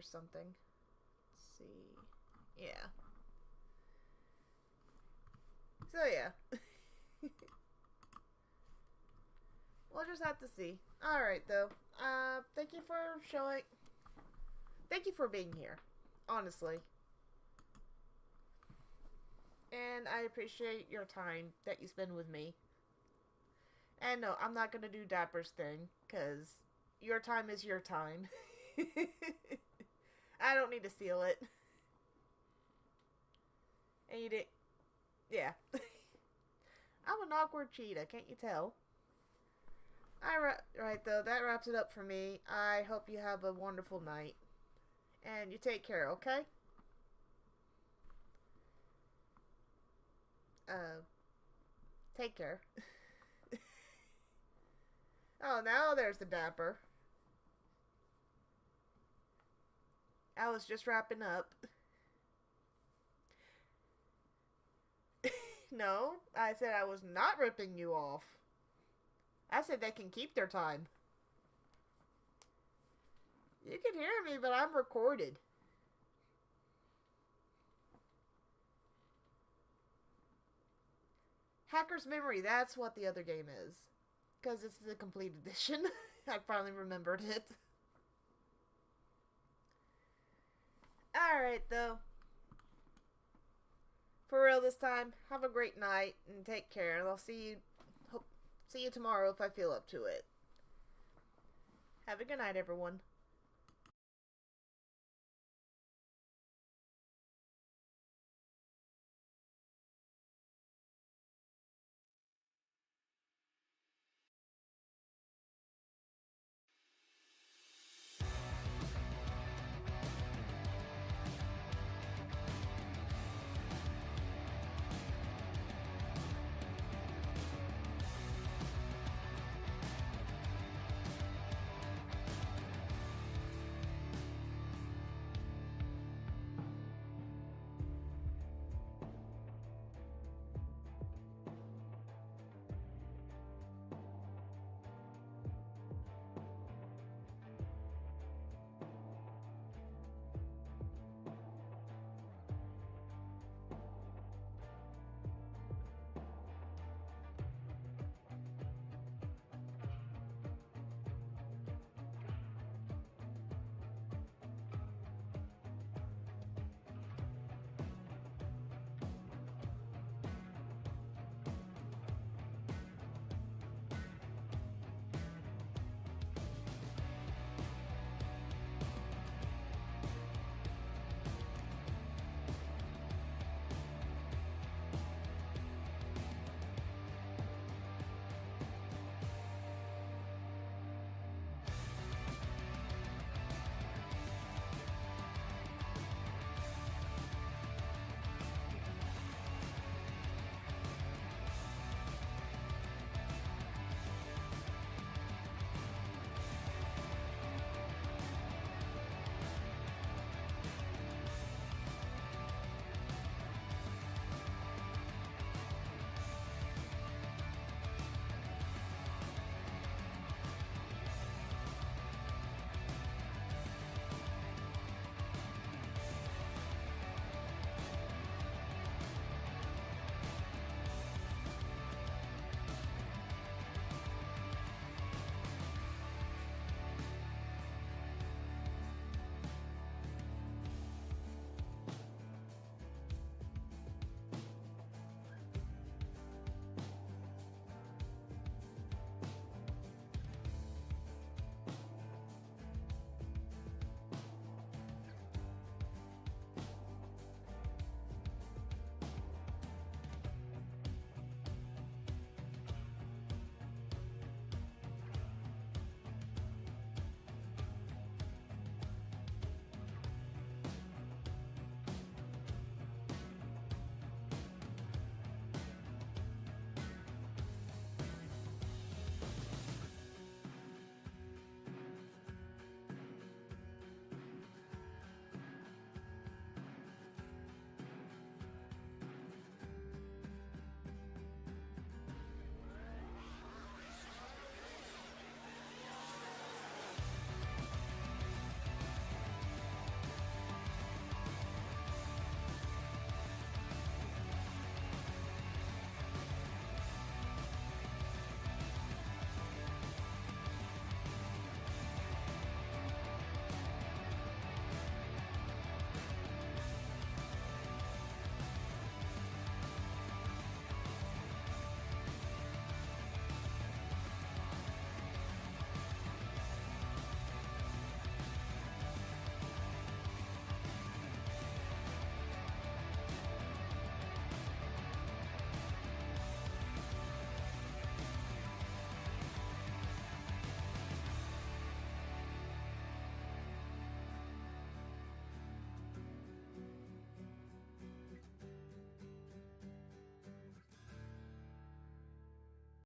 something. Let's see. Yeah. So yeah. We'll just have to see. Alright though. Thank you for being here. Honestly. And I appreciate your time that you spend with me. And no, I'm not gonna do Dapper's thing, because your time is your time. I don't need to steal it. And you did. Yeah. I'm an awkward cheetah, can't you tell? Alright though, that wraps it up for me. I hope you have a wonderful night. And you take care, okay? Take care. Oh, now there's the Dapper. I was just wrapping up. No, I said I was not ripping you off. I said they can keep their time. You can hear me, but I'm recorded. Hacker's Memory, that's what the other game is. Because it's the complete edition. I finally remembered it. Alright, though. For real this time, have a great night and take care. And I'll see you tomorrow if I feel up to it. Have a good night, everyone.